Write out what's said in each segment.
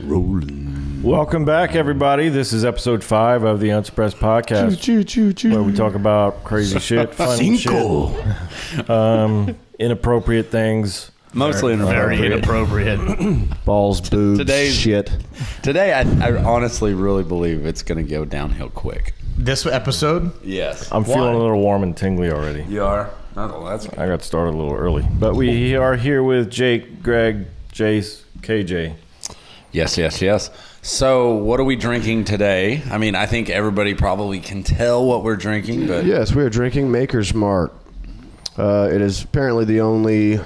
Rolling. Welcome back, everybody. This is episode 5 of the Unsuppressed podcast, where we talk about crazy shit, funny shit, inappropriate things. Mostly very inappropriate. Balls, boobs, Today's- shit. Today, I honestly really believe it's going to go downhill quick. This episode? Yes. I'm feeling a little warm and tingly already. You are? Oh, that's good. I got started a little early. But we are here with Jake, Greg, Jace, KJ. Yes. So, what are we drinking today? I mean, I think everybody probably can tell what we're drinking, but Yes, we are drinking Maker's Mark. It is apparently the only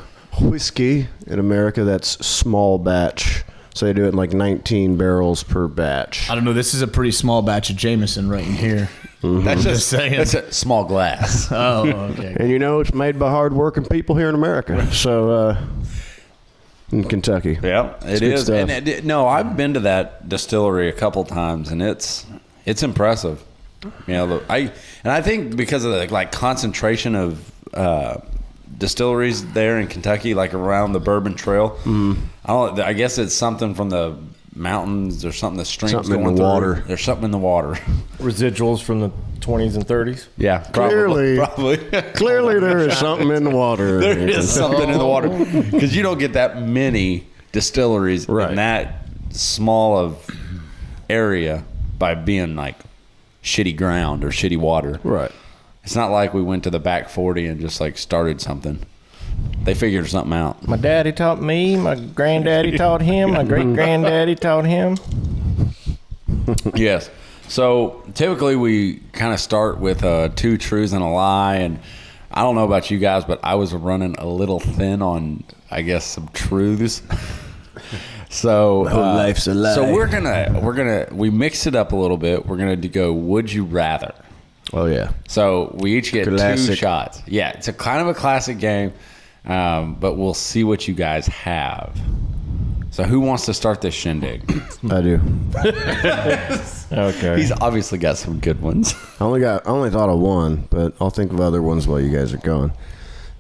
whiskey in America that's small batch. So they do it in like 19 barrels per batch. I don't know. This is a pretty small batch of Jameson right in here. that's Just saying. That's a small glass. Oh, okay. And you know, it's made by hard-working people here in America. So, in Kentucky. Yeah, it good is. stuff. And no, I've been to that distillery a couple times, and it's impressive. You know, I think because of the like concentration of distilleries there in Kentucky, like around the Bourbon Trail. I guess it's something from the mountains or something. The streams Something in going the through. water. There's something in the water. Residuals from the 20s and 30s. Yeah, Clearly. Clearly, there is something in the water. There is something in the water because you don't get that many distilleries Right. in that small of area by being like shitty ground or shitty water. Right. It's not like we went to the back 40 and just like started something. They figured something out. My daddy taught me. My granddaddy taught him. My great-granddaddy taught him. Yes. So typically we kind of start with 2 truths and a lie, and I don't know about you guys, but I was running a little thin on, I guess, some truths. So My whole life's a lie. So we mixed it up a little bit. We're gonna go would you rather. Oh, yeah. So we each get 2 Classic. shots. Yeah, it's a kind of a classic game, but we'll see what you guys have. So who wants to start this shindig? I do. Okay. He's obviously got some good ones. I only thought of one, but I'll think of other ones while you guys are going.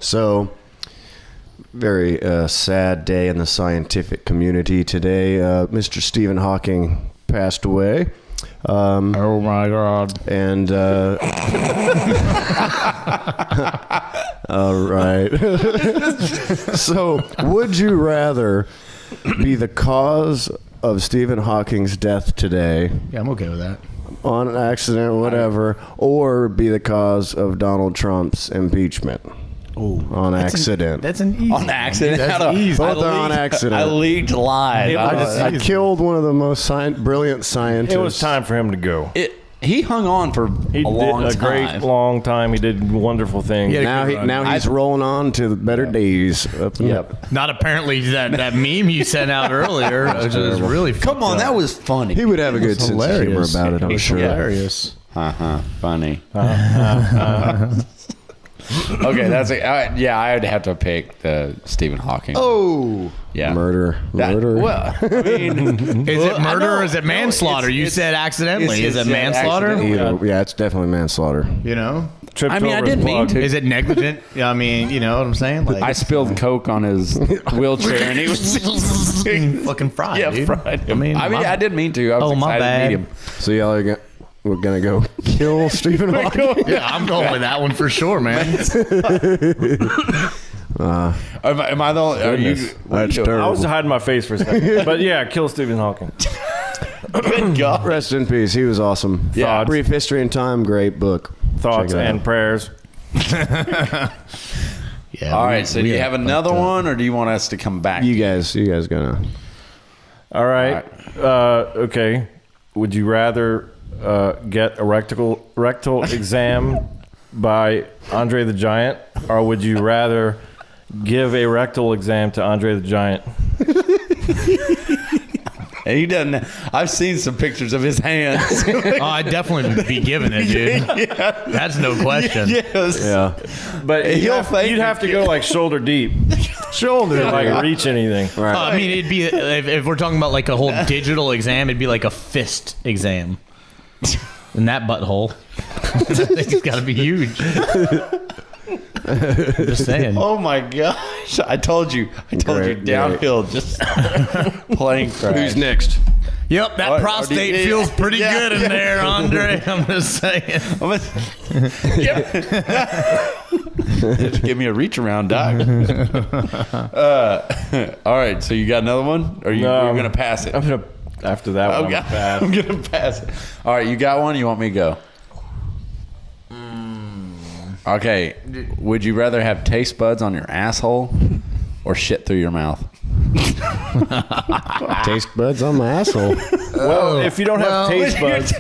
So, very sad day in the scientific community today. Mr. Stephen Hawking passed away. Oh, my God. And all right. So, would you rather be the cause of Stephen Hawking's death today Yeah, I'm okay with that. on an accident, whatever, or be the cause of Donald Trump's impeachment on accident? That's an easy On accident. That's easy. Both are on accident. I leaked live. I killed one of the most brilliant scientists. It was time for him to go. He hung on for He a long did a time. great long time. He did wonderful things. Yeah. Now he's rolling on to the better days. Up and up. Not apparently that meme you sent out earlier. Which is really Come on, that was funny. He would have a good sense of humor about it, I'm It's sure. hilarious. Funny. Okay, that's yeah. I'd have to pick Stephen Hawking. Oh, yeah, murder. Well, I mean, Is it murder or is it manslaughter? You said accidentally. Is it manslaughter? accidentally. Yeah, it's definitely manslaughter. You know? Tripped I mean, I over his didn't mean plug. to. Is it negligent? I mean, you know what I'm saying? Like, I spilled Coke on his wheelchair, and he was fucking fried, yeah, dude. fried. I mean, I didn't mean to. I was my excited bad. to meet him. So y'all are we're gonna go kill Stephen Hawking. Yeah, I'm going with that one for sure, man. Am I the only? Are you? Goodness, what are you that's doing? terrible. I was hiding my face for a second. But yeah, kill Stephen Hawking. Good God. Rest in peace. He was awesome. Yeah. Brief History in Time. Great book. Thoughts Check it out. and prayers. Yeah. All right. So do you have another one, or do you want us to come back? You guys gonna? All right. Okay. Would you rather get a rectal exam by Andre the Giant, or would you rather give a rectal exam to Andre the Giant? And he doesn't. I've seen some pictures of his hands. Oh, I'd definitely be giving it, dude. That's no question. Yes. Yeah. But He'll thank you'd have to you. go like shoulder deep. Shoulder, like reach anything. Right. I mean, it'd be if we're talking about like a whole digital exam, it'd be like a fist exam. In that butthole, I think it's got to be huge. I'm just saying. Oh my gosh! I told you Great, downhill, just plane crash. Who's next? Yep, that What? prostate Yeah. feels pretty Yeah. good in there, Andre. I'm just saying. Just give me a reach around, Doc. All right, so you got another one, or you're gonna pass it? I'm gonna after that one. I'm gonna pass it. All right, you got one. You want me to go? Okay. Would you rather have taste buds on your asshole or shit through your mouth? Taste buds on my asshole. Well, if you don't have taste buds,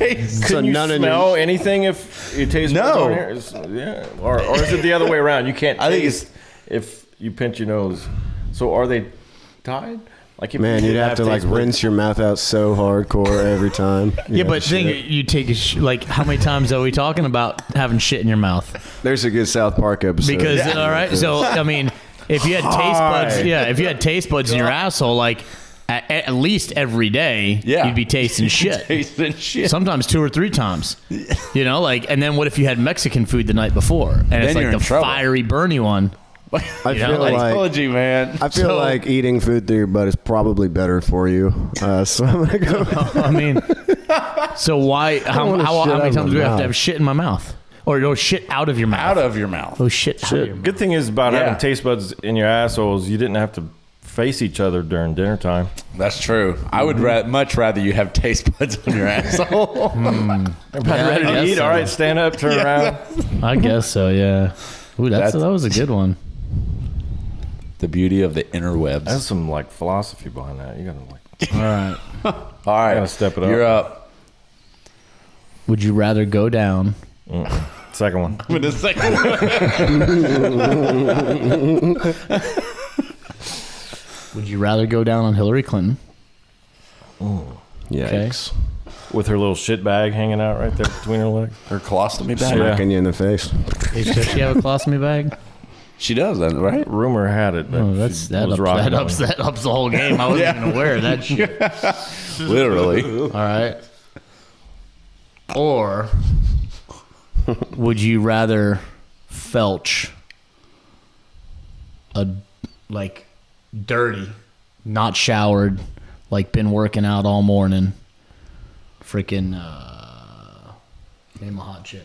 So can you none of smell your- anything if you taste buds No. on here? Yeah, or is it the other way around? You can't. I think taste if you pinch your nose. So are they tied? Like if Man, you you'd didn't have to like taste buds- rinse your mouth out so hardcore every time. Yeah, but think you take like how many times are we talking about having shit in your mouth? There's a good South Park episode. Because all right, so I mean, if you had taste buds, if you had taste buds in your asshole, like at least every day, Yeah. you'd be tasting shit. Tasting shit. Sometimes 2 or 3 times. You know, like, and then what if you had Mexican food the night before and it's you're like in the trouble. fiery, burny one? I you know, feel like- like told you, man. I feel So- like eating food through your butt is probably better for you. So I'm gonna go. I mean, so why? How wanna shit many out of times my do we have mouth. to have shit in my mouth, or shit out of your mouth? Out of your mouth. Oh shit! Out of your mouth. Good thing is about Yeah. having taste buds in your assholes. You didn't have to face each other during dinner time. That's true. I would much rather you have taste buds on your asshole. Everybody ready to guess eat? so. All right, stand up, turn around. I guess so. Yeah. Ooh, that was a good one. The beauty of the interwebs. That's some like philosophy behind that. You gotta like. All right. All right, Gotta step it up. You're up. Would you rather go down? Second one. With the second Would you rather go down on Hillary Clinton? Yikes! With her little shit bag hanging out right there between her legs. her colostomy bag. Yeah. Smacking you in the face. Does she have a colostomy bag? She does that, right? Rumor had it. Oh, That that ups the whole game. I wasn't even aware of that shit. Literally. All right. Or would you rather felch a like dirty, not showered, like been working out all morning, freaking name a hot chick.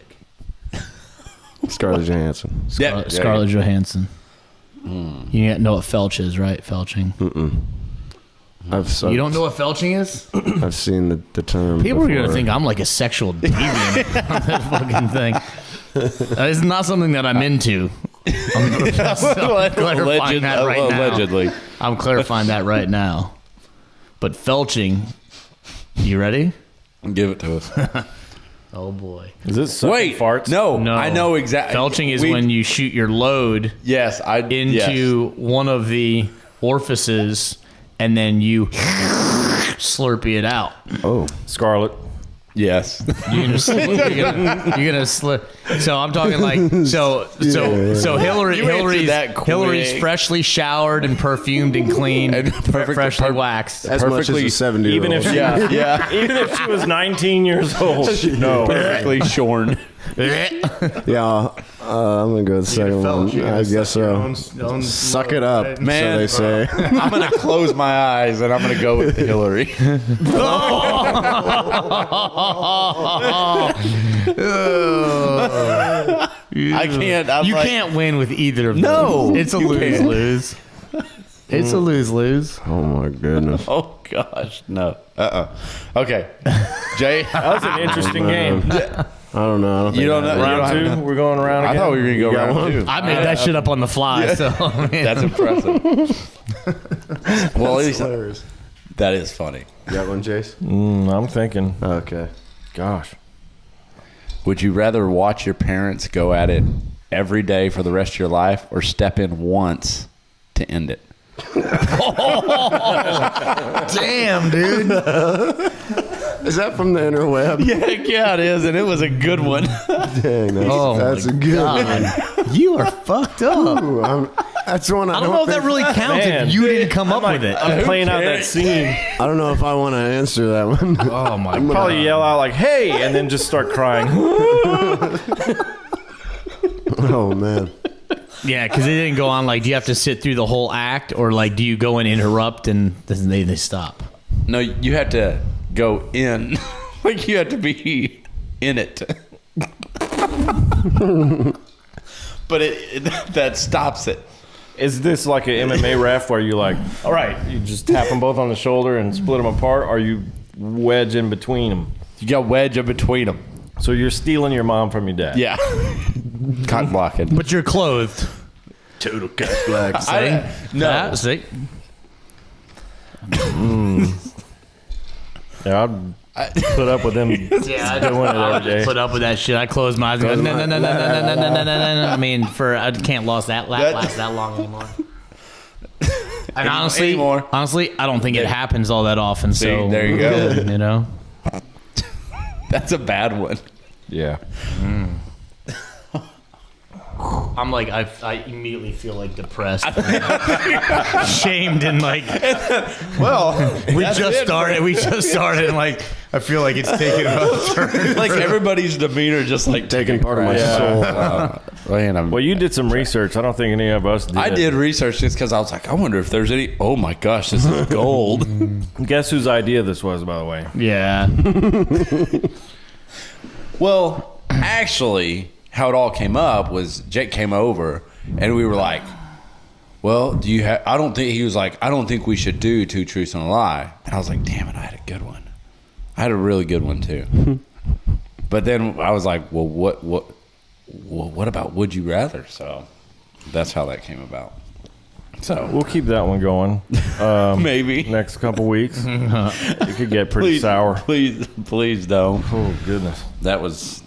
Scarlett Johansson. Scarlett Johansson. You know what felch is, right? Felching. You don't know what felching is? I've seen the term. People are going to before. think I'm like a sexual deviant on this fucking thing. It's not something that I'm into. I'm clarifying that right now. Allegedly. I'm clarifying that right now. But felching, you ready? Give it to us. Oh boy. Is this sucking Wait, farts? no, No. I know exactly. Felching is when you shoot your load Yes, into one of the orifices and then you slurpee it out. Oh, Scarlet. Yes. You're gonna slip. So I'm talking like so Hillary's that quick. Hillary's freshly showered and perfumed and clean, And freshly waxed. as much as a 70-year-old. Even if she, yeah. even if she was 19 years old, no. Perfectly shorn. Yeah, I'm gonna go with the second one. I guess so. Suck it up, Man. so they say. I'm gonna close my eyes and I'm gonna go with Hillary. I can't. You can't win with either of them. No, It's a you can't. lose-lose. It's a lose-lose. Oh my goodness. Oh gosh, no. Okay, Jay. That was an interesting game. I don't know. I don't think You don't I know. have You don't Round have two, we're going around I again. thought we were gonna go got round one? two. I made that shit up on the fly. So I mean, That's impressive. Well, at least hilarious. that is funny. You got one, Jace? I'm thinking, Okay. gosh. Would you rather watch your parents go at it every day for the rest of your life, or step in once to end it? damn, dude. Is that from the interweb? Yeah, it is, and it was a good one. Dang, Oh that's my a good God. You are fucked up. one. That's one I I don't know if that think- really counts Man. if you didn't come up with it. I'm playing out that scene. I don't know if I want to answer that one. Oh my God. Probably yell out like, hey, and then just start crying. Oh man. Yeah, because they didn't go on. Like, do you have to sit through the whole act, or like, do you go and interrupt and then they stop? No, you had to go in. Like, you had to be in it. But that stops it. Is this like an MMA ref where you like, all right, you just tap them both on the shoulder and split them apart, or you wedge in between them? You got wedge in between them. So you're stealing your mom from your dad. Yeah. Cock blocking. But you're clothed. Total cock block. No. See? Yeah, I'd put up with them Yeah, doing it every day. put up with that shit. I close my eyes and go, no. I mean, I can't last that long anymore. And honestly, I don't think it happens all that often. See, so there you go. good, you know, That's a bad one. Yeah. I'm like, I immediately feel like depressed, shamed, and like, Well, we just started, and like, I feel like it's taking a turn. like everybody's demeanor just like Taking part of my soul. Man, Well, you did some research. I don't think any of us did. I did research just because I was like, I wonder if there's any. Oh my gosh, this is gold. Guess whose idea this was, by the way? Yeah. Well, actually, how it all came up was Jake came over and we were like, well, do you have, he was like, I don't think we should do Two Truths and a Lie. And I was like, damn it, I had a good one. I had a really good one too. But then I was like, well, what about Would You Rather? So that's how that came about. So We'll keep that one going. maybe Next couple weeks. It could get pretty sour. Please don't. Oh, goodness. That was.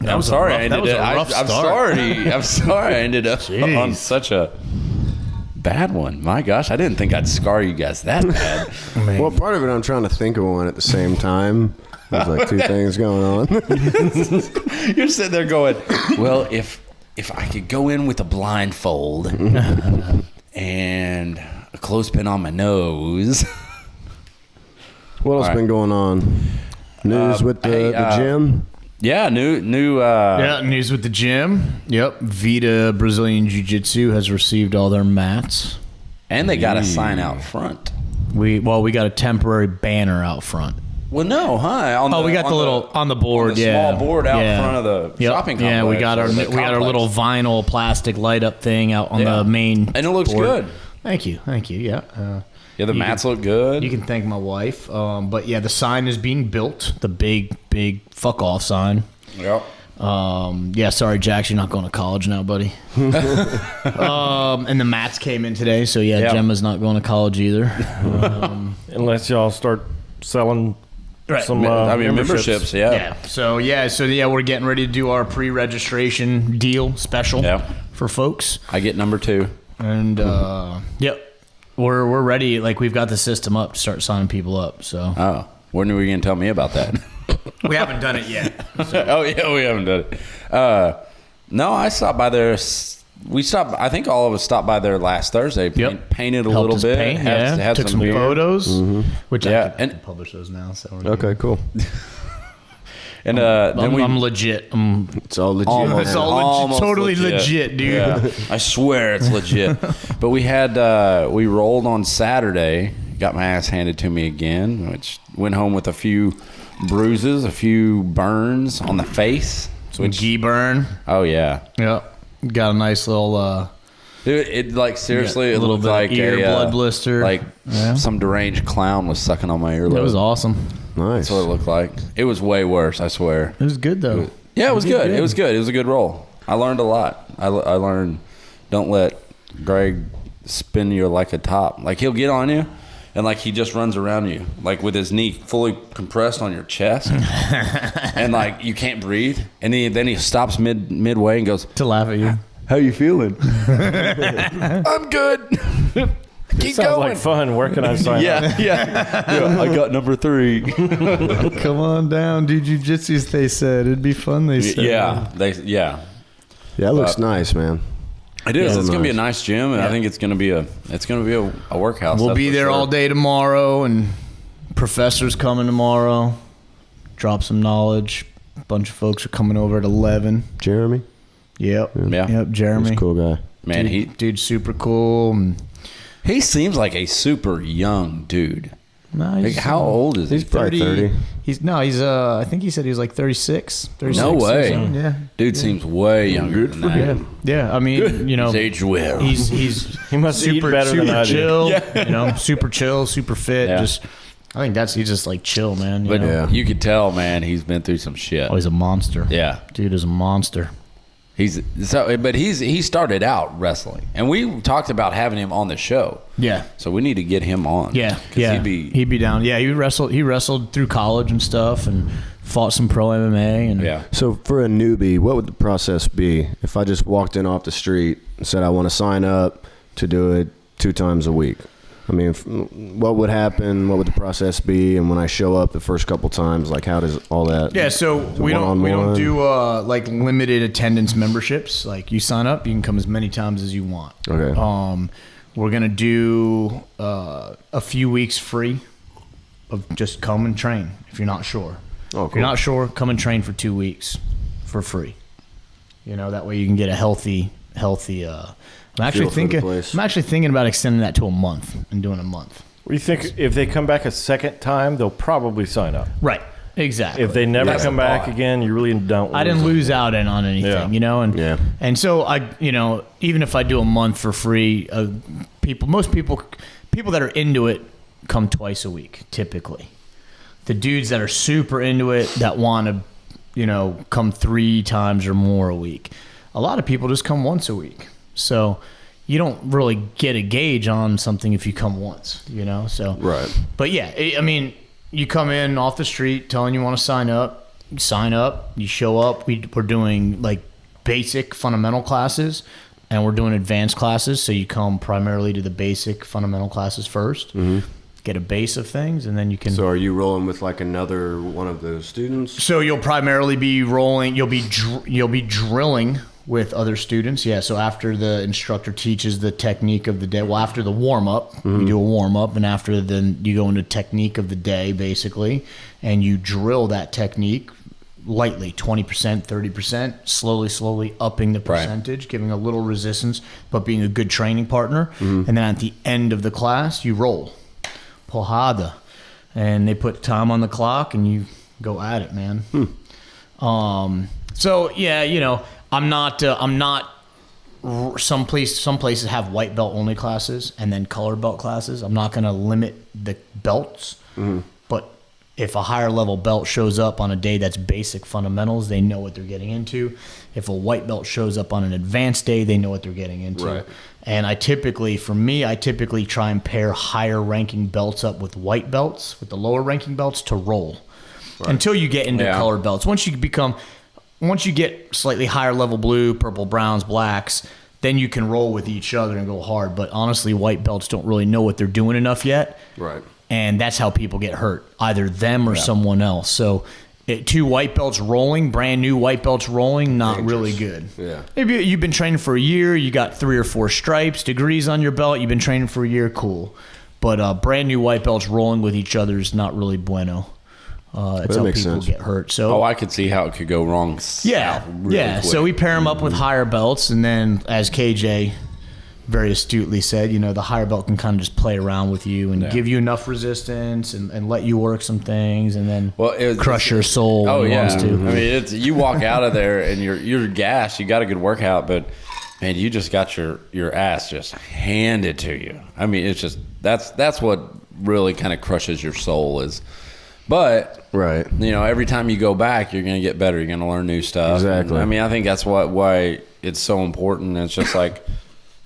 That I'm was a sorry. rough- I that ended was a up. rough I'm start. sorry. I'm sorry. I ended up Jeez. on such a bad one. My gosh, I didn't think I'd scar you guys that bad. Well, part of it, I'm trying to think of one at the same time. There's like two things going on. You're sitting there going, well, if I could go in with a blindfold and a clothespin on my nose. What else All right. been going on? News with the gym? Yeah, new. Yeah, news with the gym. Yep, Vita Brazilian Jiu-Jitsu has received all their mats. And they got a sign out front. We got a temporary banner out front. Well, no, huh? We got the little on the board, on the yeah, small board out yeah. in front of the Yep. shopping complex. Yeah, we got or our the complex. little vinyl plastic light up thing out on Yeah. the main. And it looks board. good. Thank you. Yeah. Yeah, the mats look good. You can thank my wife. But yeah, the sign is being built. The big fuck off sign. Yep. Yeah, sorry, Jax, you're not going to college now, buddy. And the mats came in today, so yeah, Yep. Gemma's not going to college either. Unless y'all start selling Right. some memberships, yeah. So we're getting ready to do our pre-registration deal special Yeah. for folks, I get number 2. and yep, we're ready. Like, we've got the system up to start signing people up. So Oh, when are we going to tell me about that? we haven't done it yet. Oh, yeah, we haven't done it. No, I stopped by there. I think all of us stopped by there last Thursday. Yep. Painted a Helped little us bit. paint, Had took some beer. photos, which Yeah, I can and- publish those now. So Okay, cool. And then I'm legit. It's all legit. Almost. It's all Almost totally legit, dude. Yeah, I swear it's legit. But we rolled on Saturday. Got my ass handed to me again, which went home with a few bruises, a few burns on the face. Gee burn. Oh yeah, Yep. Got a nice little dude, it like seriously, Yeah, it a little looked bit of like ear blood blister. Like Yeah. some deranged clown was sucking on my earlobe. it was awesome. Nice. That's what it looked like. It was way worse, I swear. It was good though. Yeah, it was good. It was good. It was a good roll. I learned a lot. I learned don't let Greg spin you like a top. Like, he'll get on you, and like he just runs around you, like with his knee fully compressed on your chest, and like you can't breathe. And then he stops midway and goes, To laugh at you. "How you feeling?" I'm good. Keep Sounds going. like fun. Where can I sign up? Yeah. I got number 3. Come on down, do jujitsu. They said it'd be fun. They said. Yeah, Yeah, it looks nice, man. It is. Yeah, It's gonna be a nice. nice gym, and I think it's gonna be a workhouse. We'll that's be for there sure. all day tomorrow, and professor's coming tomorrow. Drop some knowledge. A bunch of folks are coming over at 11. Jeremy? Yep. Yeah. Yep. He's Jeremy. a cool guy. Man, dude's super cool. And he seems like a super young dude. no, Like, how old is he? He's probably 30. He's I think he said he was like 36. No way. Yeah. Dude seems way younger than that. Yeah. I mean, He's aged well. he's He must eat super better than I do. chill. Super chill, super fit. Yeah. I think he's just like chill, man. But Yeah. you could tell, man, he's been through some shit. Oh, he's a monster. Yeah. Dude is a monster. But he started out wrestling, and we talked about having him on the show. Yeah. So we need to get him on. Yeah. 'Cause Yeah. he'd be down. Yeah. He wrestled through college and stuff and fought some pro MMA. And yeah. So for a newbie, what would the process be if I just walked in off the street and said I want to sign up to do it 2 times a week? I mean, what would happen? What would the process be? And when I show up the first couple times, like how does all that? Yeah, so we don't do like limited attendance memberships. Like you sign up, you can come as many times as you want. Okay. We're gonna do a few weeks free of just come and train if you're not sure. Oh, If you're cool. not sure, come and train for 2 weeks for free. That way you can get a healthy. I'm actually Feel for the place. thinking about extending that to a month and doing a month. What do you think? If they come back a second time, they'll probably sign up. Right. Exactly. If they never That's come a back thought. again, you really don't. I didn't lose out on anything, Yeah. and Yeah. and so even if I do a month for free, most people that are into it come twice a week typically. The dudes that are super into it that want to, come 3 times or more a week. A lot of people just come once a week, so you don't really get a gauge on something if you come once, So Right. But yeah, I mean, you come in off the street telling you want to sign up. You sign up. You show up. We're doing like basic fundamental classes, and we're doing advanced classes. So you come primarily to the basic fundamental classes first, get a base of things, and then you can. So are you rolling with like another one of those students? So you'll primarily be rolling. You'll be drilling with other students. Yeah. So after the instructor teaches the technique of the day, well, after the warm up, you do a warm up, and after then you go into technique of the day basically, and you drill that technique lightly, 20%, 30%, slowly upping the percentage, giving a little resistance, but being a good training partner. And then at the end of the class, you roll. Porrada. And they put time on the clock and you go at it, man. So yeah, I'm not some places have white belt only classes and then color belt classes. I'm not going to limit the belts, but if a higher level belt shows up on a day that's basic fundamentals, they know what they're getting into. If a white belt shows up on an advanced day, they know what they're getting into. Right. And I typically try and pair higher ranking belts up with white belts, with the lower ranking belts to roll until you get into color belts. Once you get slightly higher level blue, purple, browns, blacks, then you can roll with each other and go hard. But honestly, white belts don't really know what they're doing enough yet. Right. And that's how people get hurt, either them or someone else. So 2 white belts rolling, brand new white belts rolling, not really good. Yeah. Maybe you've been training for a year, you got 3 or 4 stripes, degrees on your belt, you've been training for a year, cool. But brand new white belts rolling with each other is not really bueno. It's how makes people sense. get hurt. So I could see how it could go wrong. Really quick. So we pair them up with higher belts, and then as KJ very astutely said, the higher belt can kind of just play around with you and give you enough resistance and let you work some things, and then crush your soul when he wants to. I mean, you walk out of there and you're gassed. You got a good workout, but man, you just got your ass just handed to you. I mean, it's just that's what really kind of crushes your soul is. But Right. every time you go back, you're going to get better. You're going to learn new stuff. Exactly. And, I mean, I think that's why it's so important. It's just like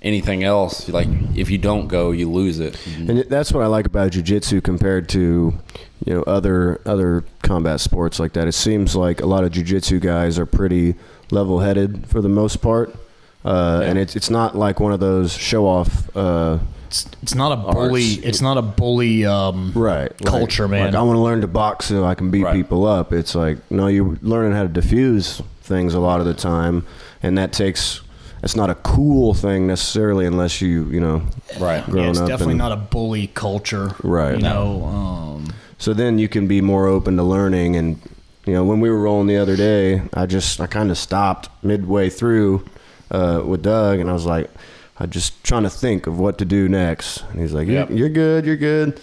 anything else. Like if you don't go, you lose it. And that's what I like about jiu-jitsu compared to, other combat sports like that. It seems like a lot of jiu-jitsu guys are pretty level-headed for the most part. And it's not like one of those show-off It's not a bully. It's not a bully right culture, man. Like I want to learn to box so I can beat people up. It's like no, you're learning how to diffuse things a lot of the time, and it's not a cool thing necessarily unless you Right. grown it's up definitely and- not a bully culture, Right. So then you can be more open to learning, and when we were rolling the other day, I kind of stopped midway through. with Doug, and I was like, I'm just trying to think of what to do next. And he's like, you're good, you're good.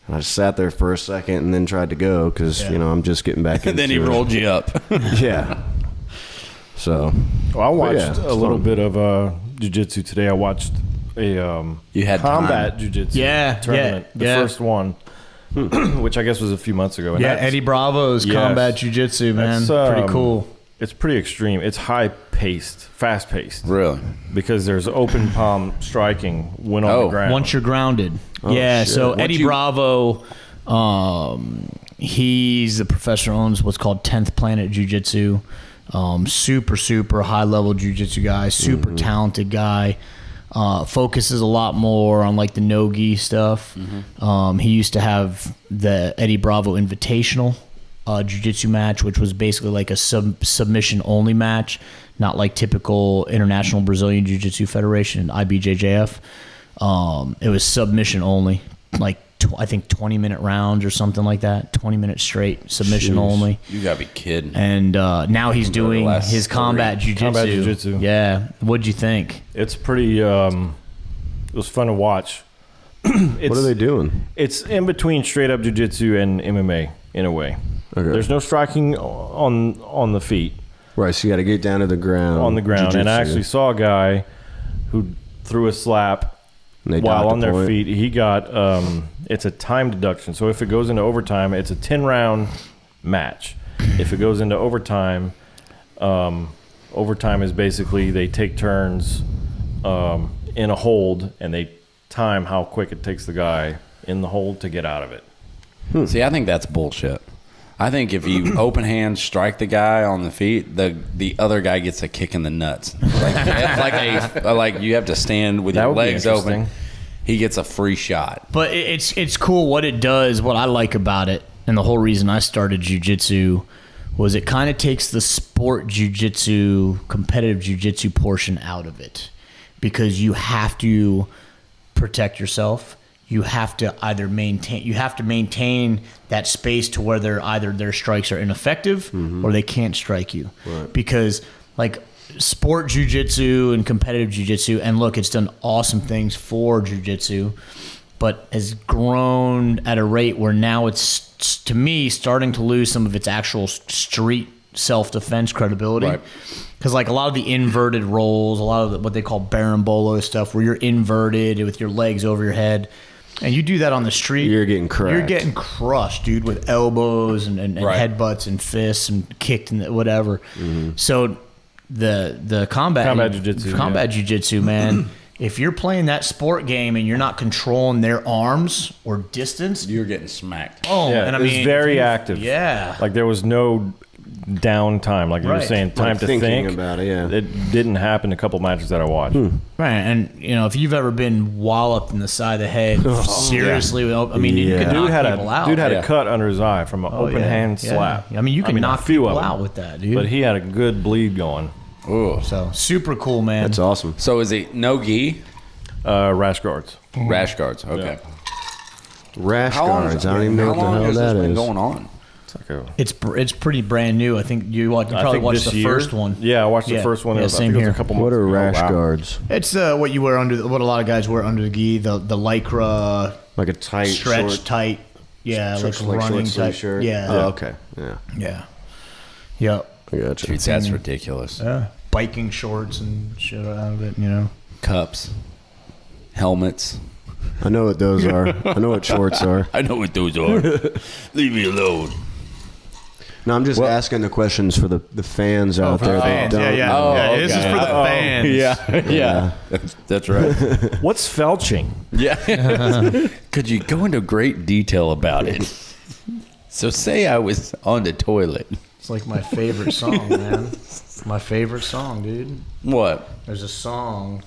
And I just sat there for a second and then tried to go because, I'm just getting back And then he rolled you up. Yeah. So. Well, I watched a little fun. bit of jiu-jitsu today. I watched a You had combat jiu-jitsu tournament. The first one, which I guess was a few months ago. And Yeah, that's- Eddie Bravo's Yes. combat jiu-jitsu, man. That's, Pretty cool. It's pretty extreme. It's high-paced, fast-paced. Really? Because there's open palm striking when on the ground. Once you're grounded. shit. So Once Eddie you- Bravo, he's the professor who owns what's called 10th Planet Jiu-Jitsu. Super high-level jiu-jitsu guy, super talented guy. Focuses a lot more on like the no-gi stuff. He used to have the Eddie Bravo Invitational jiu-jitsu match, which was basically like a submission only match, not like typical International Brazilian Jiu-Jitsu Federation, IBJJF. It was submission only, like I think 20-minute rounds or something like that, 20 minutes straight, submission only. You gotta be kidding. And now he's doing last his combat jiu-jitsu. Combat jiu-jitsu. Yeah. What'd you think? It's pretty. It was fun to watch. What are they doing? It's in between straight up jiu-jitsu and MMA in a way. Okay. There's no striking on the feet, Right, so you got to get down to the ground. on the ground. And I jiu-jitsu. actually saw a guy who threw a slap And they while docked on the their point. feet. He got it's a time deduction. So if it goes into overtime, it's a 10-round match. If it goes into overtime, overtime is basically they take turns in a hold and they time how quick it takes the guy in the hold to get out of it. See, I think that's bullshit. I think if you open hand strike the guy on the feet, the other guy gets a kick in the nuts. Like you have to stand with That your would be legs open. interesting. He gets a free shot. But it's cool what it does. What I like about it, and the whole reason I started jiu-jitsu, was it kind of takes the sport jiu-jitsu, competitive jiu-jitsu portion out of it, because you have to protect yourself. You have to either maintain that space to where their strikes are ineffective or they can't strike you. Right. Because like sport jiu-jitsu and competitive jiu-jitsu, and look, it's done awesome things for jiu-jitsu, but has grown at a rate where now it's, to me, starting to lose some of its actual street self-defense credibility. Right. Because like a lot of the inverted rolls, a lot of what they call berimbolo stuff, where you're inverted with your legs over your head, and you do that on the street, You're getting cracked. You're getting crushed, dude, with elbows and Right. headbutts and fists and kicked and whatever. So the combat jiu-jitsu, man. If you're playing that sport game and you're not controlling their arms or distance, You're getting smacked. oh, Yeah, and I it was mean, very active. Yeah, Like there was no downtime, like you were Right. saying, time Like to thinking think about it, yeah. It didn't happen a couple matches that I watched. right. And if you've ever been walloped in the side of the head, seriously, I mean, you Yeah. could knock Dude had people out. a Yeah. cut under his eye from an Oh, open yeah. hand Yeah. slap. I mean, you can knock a few people of them, out with that, dude. but he had a good bleed going. Ooh. So super cool, man. That's awesome. So is it no gi? Rash guards. Rash guards. Okay. Rash guards. I don't even know what the hell has that this been is. going on? It's like a. It's pretty brand new. I think you probably watched this the year- first one. Yeah, I watched the Yeah. first one. Yeah, I think same it was here. a couple What months are ago. rash Wow. guards? It's what you wear what a lot of guys wear under the gi, the lycra Like a tight, stretch short, tight. Yeah, short, like running short sleeve type. shirt. Yeah. Oh, okay. Yeah. Yeah. Yep. I gotcha. Dude, that's ridiculous. Yeah. Biking shorts and shit out of it, Cups, helmets. I know what those are. I know what shorts are. I know what those are. Leave me alone. No, I'm just asking the questions for the fans out there that don't. Oh, yeah. This is okay. for the fans. Yeah. That's right. What's felching? Yeah. Could you go into great detail about it? So say I was on the toilet. It's like my favorite song, man. My favorite song, dude. What? There's a song.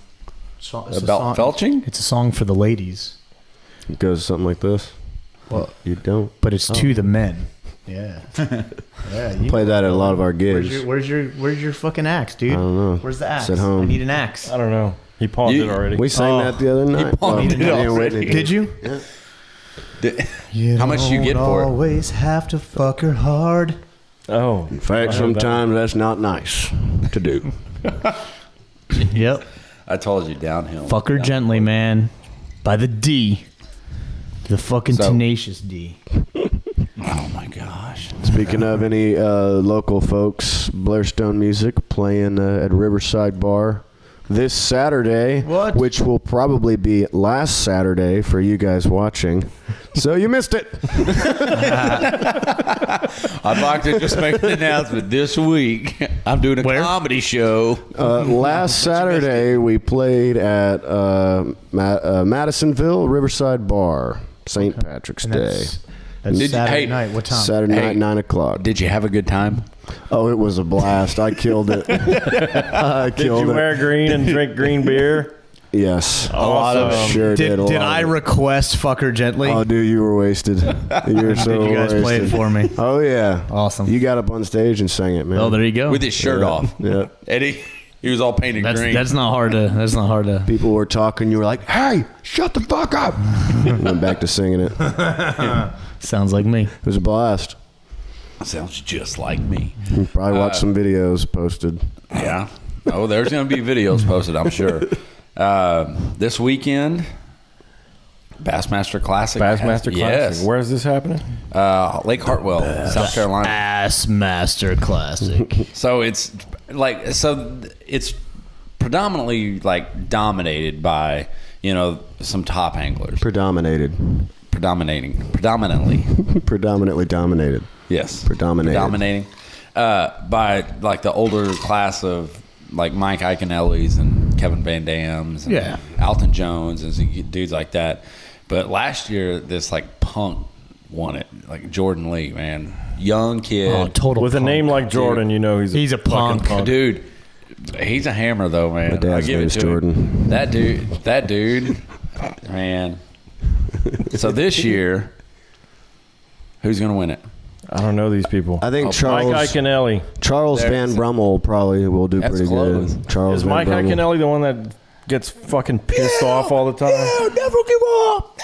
It's a About song- felching? It's a song for the ladies. It goes something like this. Well, You don't. but it's to the men. Yeah. Yeah. You Play that at a lot of our gigs. Where's your fucking axe, dude? I don't know. Where's the axe? It's at home. I need an axe. I don't know. He pawned You- it already. We sang that the other night. pawned it me and already. Whitney Did you? How much do you get for it? Always have to fuck her hard. Oh, In fact, sometimes that's not nice to do. Yep. I told you downhill. Fuck her gently, man. By the D. The fucking So- tenacious D. Oh my gosh. Speaking of any local folks, Blairstone Music playing at Riverside Bar this Saturday, What? which will probably be last Saturday for you guys watching. So you missed it. I'd like to just make an announcement. This week, I'm doing a Where? comedy show. Last Saturday, we played at Madisonville Riverside Bar, St. Patrick's And Day. That's Did you- Saturday hey, night. What time? Saturday Hey. night, 9 o'clock. Did you have a good time? Oh, it was a blast. I killed it. I Did killed you it. wear green and drink green beer? Yes. Awesome. Sure did. Did a lot I of it. request Fuck Her Gently? Oh, dude, you were wasted. You were so Did you guys wasted. play it for me? Oh, yeah. Awesome. You got up on stage and sang it, man. Oh, there you go. With his shirt off. Yeah. Eddie, he was all painted green. That's not hard to. That's not hard to. People were talking. You were like, hey, shut the fuck up. Went back to singing it. It Sounds like me. was a blast. Sounds just like me. You probably watched some videos posted. Yeah. Oh, there's going to be videos posted, I'm sure. This weekend, Bassmaster Classic. Bassmaster Classic. Yes. Where is this happening? Lake Hartwell, South Carolina. Ass Master Classic. So it's it's predominantly like dominated by, some top anglers. Predominated. Predominantly. Predominantly dominated. Yes. Predominating. By like the older class of like Mike Iaconelli's and Kevin Van Dam's and Yeah. Alton Jones and some dudes like that. But last year, this like punk won it. Like Jordan Lee, man. Young kid. Oh, total. With a punk. name like Jordan, you know he's a fucking punk. Dude, he's a hammer though, man. My dad's I'll give name it is to Jordan. him. That dude, man. So this year, who's gonna win it? I don't know these people. I think Mike Charles Iaconelli. There- Van Brummel probably will do That's pretty close. good. Charles Is Van Mike Brummel. Iaconelli the one that gets fucking pissed off all the time? Never give up.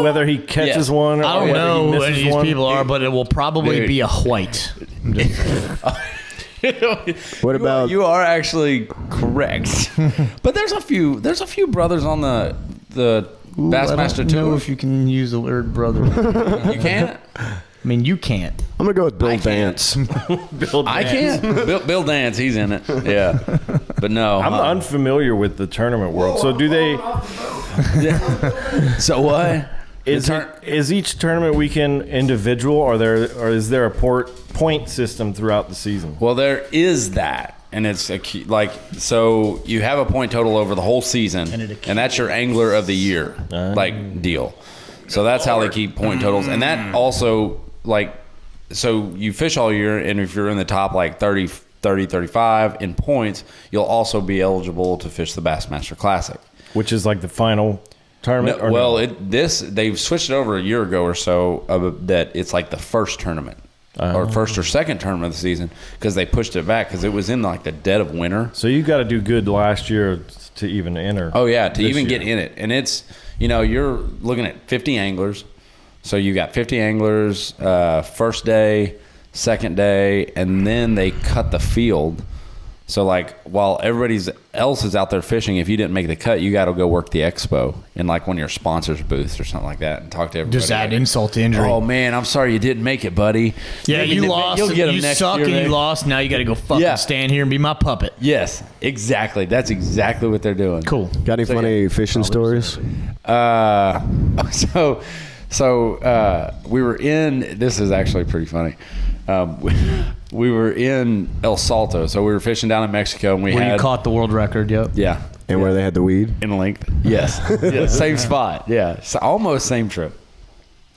Whether he catches Yes. one or I don't whether know he who misses any of these one. people are, but it will probably Dude. be a white. What about You are actually correct, but there's a few brothers on the Bassmaster tour. if you can use the word brother. You can't. I mean, you can't. I'm gonna go with Bill I can't. Dance. Bill I Dance. can't. Bill Dance, he's in it. Yeah, but no. I'm unfamiliar with the tournament world. So do they? So what? Is each tournament weekend individual, or is there a point system throughout the season? Well, there is that, and it's so you have a point total over the whole season, and that's your angler of the year deal. So that's how they keep point totals, and that also so you fish all year, and if you're in the top 30, 35 in points, you'll also be eligible to fish the Bassmaster Classic. Which is like the final tournament? No, or well, no? they've switched it over a year ago or so that it's like the first tournament or first or second tournament of the season because they pushed it back because it was in like the dead of winter. So you got to do good last year to even enter. Oh yeah, to this even year. get in it, and it's you're looking at 50 anglers, so you got 50 anglers first day, second day, and then they cut the field. So while everybody else is out there fishing, if you didn't make the cut, you got to go work the expo in one of your sponsors' booths or something like that and talk to everybody. Just add insult to injury. Oh man, I'm sorry you didn't make it, buddy. Yeah, Maybe you lost. You'll get 'em You next suck year, and you maybe. lost. Now you got to go fucking Yeah. stand here and be my puppet. Yes, exactly. That's exactly what they're doing. Cool. Got any funny fishing stories? So we were in. This is actually pretty funny. We were in El Salto, so we were fishing down in Mexico, and we Where had you caught the world record, yep. yeah, And where they had the weed? in length. Yes, yeah, same spot. Yeah, so almost same trip.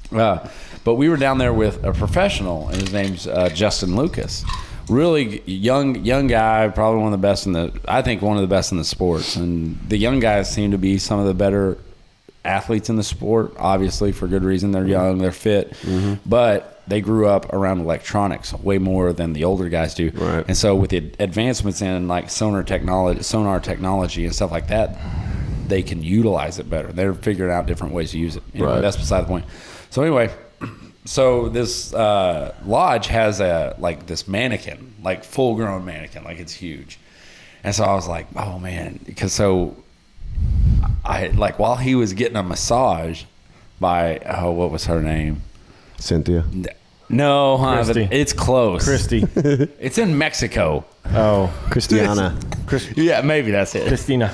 But we were down there with a professional, and his name's Justin Lucas. Really young guy, probably one of the best I think one of the best in the sports. And the young guys seem to be some of the better athletes in the sport, obviously for good reason. They're young, they're fit, but they grew up around electronics way more than the older guys do. Right. And so with the advancements in sonar technology and stuff like that, they can utilize it better. They're figuring out different ways to use it. Right. That's beside the point. So anyway, so this lodge has this mannequin, full grown mannequin, it's huge. And so I was like, oh man, because so I like while he was getting a massage by what was her name? Cynthia. No, huh? Christy. It's close. Christy. It's in Mexico. Oh, Christiana. Yeah, maybe that's it. Christina.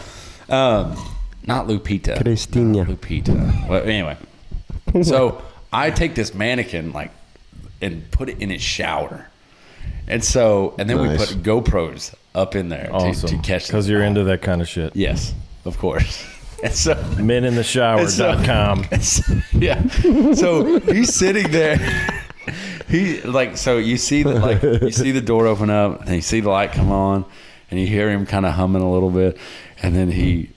Not Lupita. Christina. Lupita. Well, anyway, so I take this mannequin and put it in his shower, and then we Nice. put GoPros up in there to catch. Because you're into that kind of shit. Yes, of course. And so menintheshower.com. yeah. So he's sitting there. So you see the door open up, and you see the light come on, and you hear him kind of humming a little bit, and then he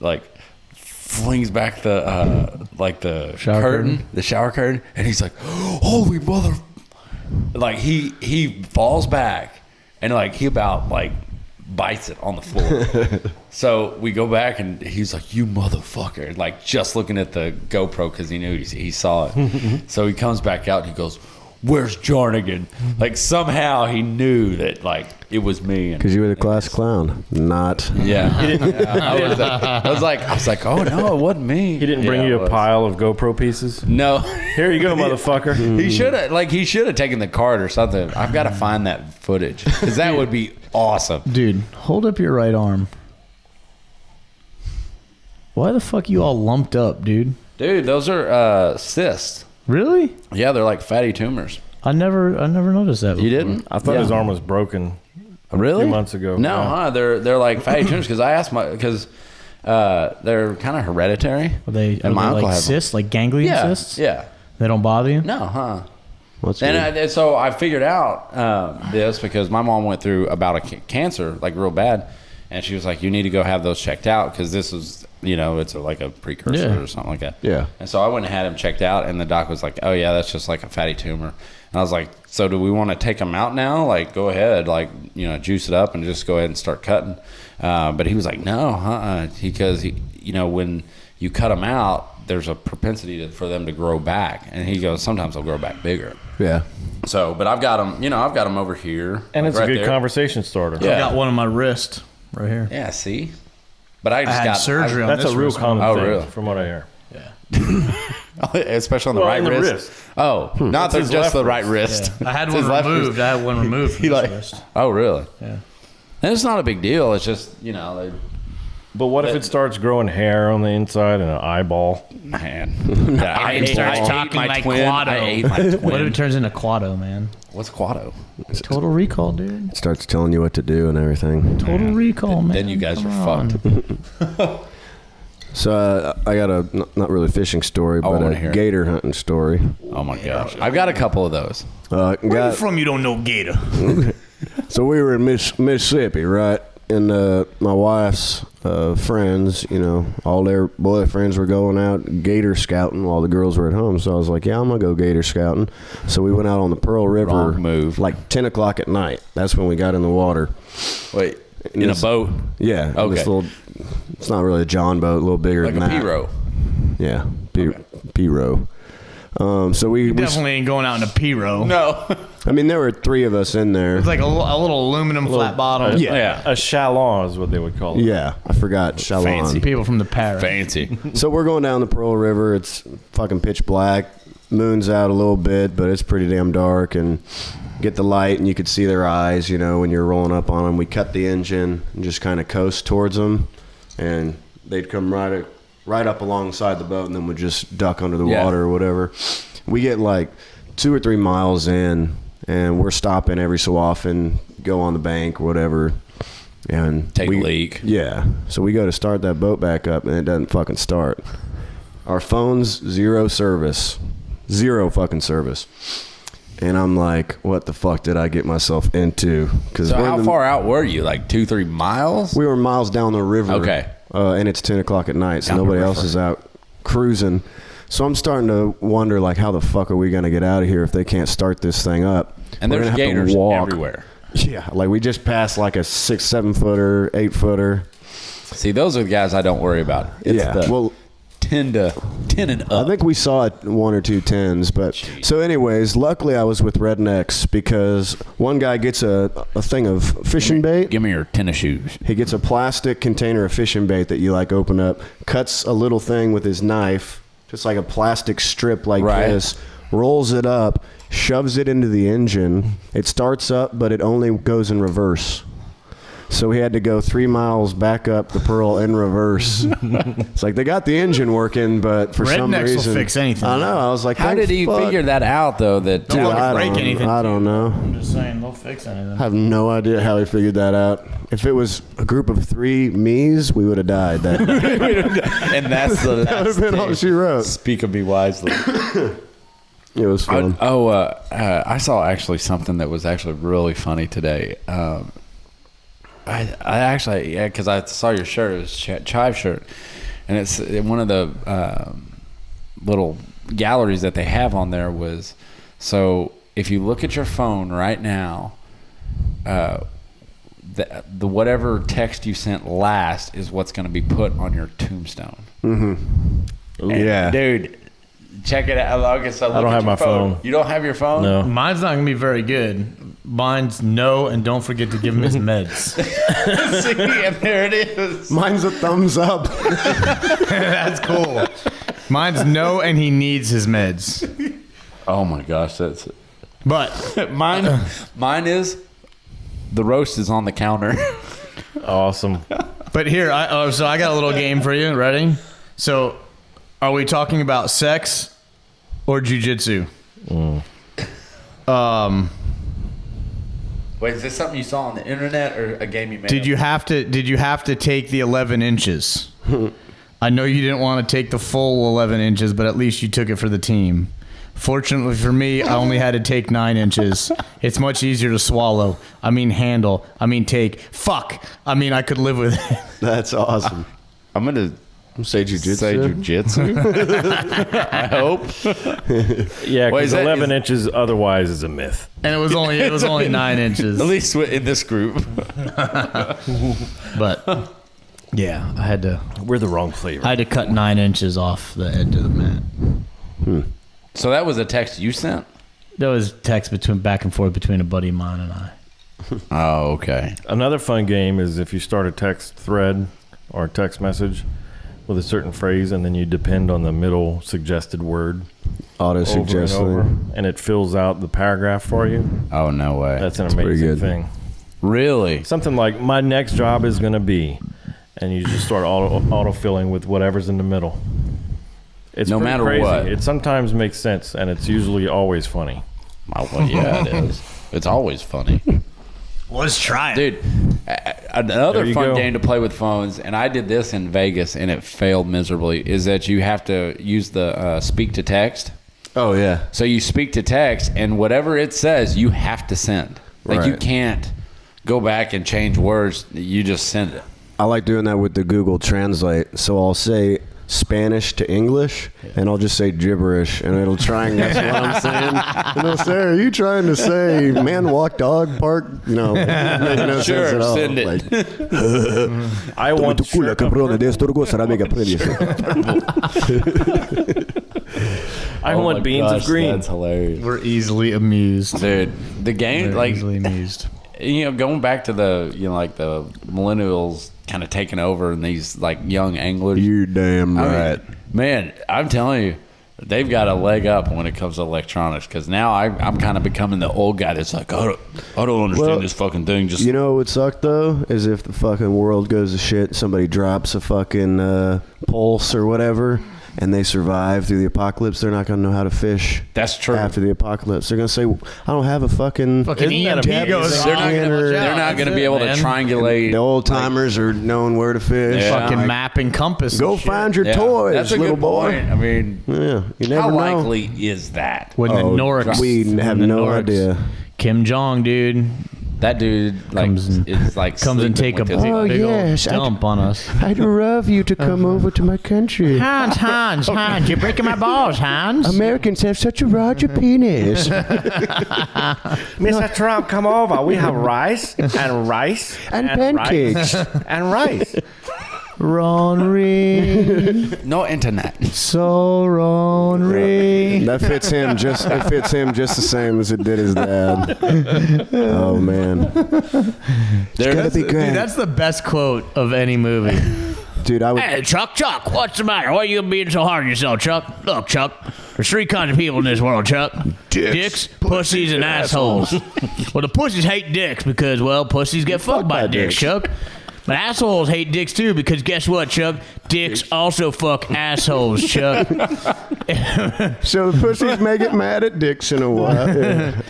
flings back the shower curtain, and he's like, "Holy mother!" He falls back, and he about bites it on the floor. So we go back, and he's like, "You motherfucker!" Just looking at the GoPro because he knew he saw it. So he comes back out, and he goes, "Where's Jarnigan?" Somehow he knew that it was me. Because you were the class clown, not. Yeah. I was like, oh no, it wasn't me. He didn't bring you a pile of GoPro pieces? No. Here you go, motherfucker. He should have taken the card or something. I've got to find that footage because that would be awesome. Dude, hold up your right arm. Why the fuck you all lumped up, dude? Dude, those are cysts. Really? Yeah, they're like fatty tumors. I never noticed that before. You didn't? I thought his arm was broken. Really? A few months ago. No, Yeah. they're like fatty tumors because I asked because they're kind of hereditary. Are they my uncle has cysts, like ganglion cysts? Yeah. They don't bother you? No, huh? What's weird? And so I figured out this because my mom went through about a cancer, real bad. And she was like, you need to go have those checked out because this is, it's a precursor or something like that. Yeah. And so I went and had him checked out, and the doc was like, oh, yeah, that's just a fatty tumor. And I was like, so do we want to take them out now? Go ahead, juice it up and just go ahead and start cutting. But he was like, no, because, when you cut them out, there's a propensity for them to grow back. And he goes, sometimes they'll grow back bigger. Yeah. So, but I've got them, over here. And it's right a good there. conversation starter. Yeah. I got one on my wrist right here. Yeah, see? But I just I had got surgery on That's this a real wrist. common thing, really? from what I hear. especially on the Well, right in the wrist. wrist. Oh, not his just the left right wrist. wrist. I had It's one his left removed. wrist. I had one removed from this wrist. Oh, really? Yeah. And it's not a big deal. It's just, But what if it starts growing hair on the inside and an eyeball? man. I It starts talking my like twin. Quado. I ate my twin. What if it turns into Quado, man? What's Quado? Total Recall, dude. Starts telling you what to do and everything. Total Recall, man. Then you guys Come are on. fucked. So I got a not really fishing story, I but wanna a hear it. gator hunting story. Oh, my gosh. I've got a couple of those. Where you Got, from? You don't know Gator. so we were in Mississippi, right? And my wife's friends, all their boyfriends were going out gator scouting while the girls were at home. So I was like, yeah, I'm going to go gator scouting. So we went out on the Pearl River. Wrong move. 10 o'clock at night. That's when we got in the water. Wait, in a boat? Yeah. Okay. This little, it's not really a John boat, a little bigger Like than a that. P-row? Yeah. P-row. So we Definitely ain't going out in a P-row. No. I mean, there were three of us in there. It's like a little aluminum flat bottom. Yeah. A chalon is what they would call it. Yeah, I forgot. Shalon. Fancy. People from the Paris. Fancy. So we're going down the Pearl River. It's fucking pitch black. Moon's out a little bit, but it's pretty damn dark. And get the light, and you could see their eyes, when you're rolling up on them. We cut the engine and just kind of coast towards them, and they'd come right up alongside the boat, and then would just duck under the water or whatever. We get 2 or 3 miles in, and we're stopping every so often, go on the bank, whatever, and Take a leak. Yeah. So we go to start that boat back up, and it doesn't fucking start. Our phone's zero fucking service. And I'm like, what the fuck did I get myself into? Because So how far out were you? 2-3 miles? we were miles down the river. Okay. And it's 10 o'clock at night, so Down the nobody else river. is out cruising. So I'm starting to wonder, how the fuck are we going to get out of here if they can't start this thing up? And We're there's gonna have to gators walk. everywhere. Yeah, we just passed a 6-7 footer, 8 footer. See, those are the guys I don't worry about. It's Yeah, the well, 10 and up. I think we saw it 1 or 2 10s, but so anyways, luckily I was with rednecks because one guy gets a thing of fishing bait. Give me your tennis shoes. He gets a plastic container of fishing bait that you like open up, cuts a little thing with his knife, just like a plastic strip like this, rolls it up, shoves it into the engine. It starts up, but it only goes in reverse. So we had to go 3 miles back up the Pearl in reverse. It's like they got the engine working, but for some reason, Rednecks will fix anything. I know. I was like, How did he figure that out, though? That Don't let it break don't, anything. I don't know. I'm just saying, they'll fix anything. I have no idea how he figured that out. If it was a group of 3 me's, we would have died. That and that's the would have been all she wrote. Speak of me wisely. It was fun. I saw actually something that was actually really funny today. I actually, because I saw your shirt. It was a Chive shirt, and it's one of the little galleries that they have on there was. So if you look at your phone right now, the whatever text you sent last is what's going to be put on your tombstone. Mm-hmm. And, dude, check it out. Okay, so I don't have my phone. You don't have your phone? No. Mine's not going to be very good. Mine's no, and don't forget to give him his meds. See, and there it is. Mine's a thumbs up. That's cool. Mine's no, and he needs his meds. Oh my gosh, that's But mine is the roast is on the counter. Awesome. But here, so I got a little game for you. Ready? So, are we talking about sex or jujitsu? Wait, is this something you saw on the internet or a game you made? Did you have to take the 11 inches? I know you didn't want to take the full 11 inches, but at least you took it for the team. Fortunately for me, I only had to take 9 inches. It's much easier to swallow. I mean handle. I mean take. Fuck. I mean I could live with it. That's awesome. I'm gonna Say jujitsu. say jujitsu. I hope. Yeah, Wait, because is that- 11 inches otherwise is a myth. And it was only 9 inches. At least in this group. But yeah, I had to We're the wrong flavor. cut 9 inches off the edge of the mat. So that was a text you sent? There was text back and forth between a buddy of mine and I. Oh, okay. Another fun game is if you start a text thread or a text message with a certain phrase, and then you depend on the middle suggested word Auto over and suggesting. over, and it fills out the paragraph for you. Oh, no way. That's an pretty amazing good. thing. Really? Something like, my next job is going to be, and you just start auto-filling with whatever's in the middle. It's No pretty matter crazy. what. It sometimes makes sense, and it's usually always funny. Oh, well, yeah, it is. It's always funny. Let's try it. Dude, another There you fun go. game to play with phones, and I did this in Vegas, and it failed miserably, is that you have to use the speak to text. Oh yeah. So you speak to text, and whatever it says, you have to send. Like, you Right. can't go back and change words. You just send it. I like doing that with the Google Translate. So I'll say Spanish to English, and I'll just say gibberish, and it'll try and guess what I'm saying. And they'll say, "Are you trying to say man walk dog park?" You know, making no Sure, sense at all. send it. Like, I want shrimp. I Oh want my beans gosh, of green. That's hilarious. We're easily amused. Dude, the game, We're like, easily amused. you know, going back to the, you know, like the millennials kind of taking over and these like young anglers. You damn I mean, right. man, I'm telling you, they've got a leg up when it comes to electronics. Because now I'm kind of becoming the old guy that's like, I don't understand Well, this fucking thing. Just You know what would suck though is if the fucking world goes to shit, somebody drops a fucking pulse or whatever, and they survive through the apocalypse. They're not gonna know how to fish. That's true. After the apocalypse, they're gonna say, "I don't have a fucking." Fucking Isn't that EMP goes amazing? off. They're not going to be able to triangulate. The old timers are knowing where to fish. Yeah. Fucking Like, map and compass. Go and shit. find your Yeah, toys, that's a little good boy. point. I mean, Yeah, you never how know. likely is that? When the Norks. We when have the no Norks- idea. Kim Jong, dude, That dude like Comes and- is like comes and take sleeping a with his- Oh, big yes, old dump on us. I'd love you to come over to my country. Hans, you're breaking my balls, Hans. Americans have such a larger penis. Mr. Trump, come over. We have rice and rice And pancakes. rice and rice. Ronry. No internet. So Ronry. That fits him just. It fits him just the same as it did his dad. Oh man, There, be great. Dude, that's the best quote of any movie. Dude, I would. Hey, Chuck, what's the matter? Why are you being so hard on yourself, Chuck? Look, Chuck, there's three kinds of people in this world, Chuck. Dicks, pussies, and assholes. Well, the pussies hate dicks because, well, pussies get fucked by dicks, Chuck. But assholes hate dicks too because guess what, Chuck? Dicks also fuck assholes, Chuck. So the pussies may get mad at dicks in a while. Yeah.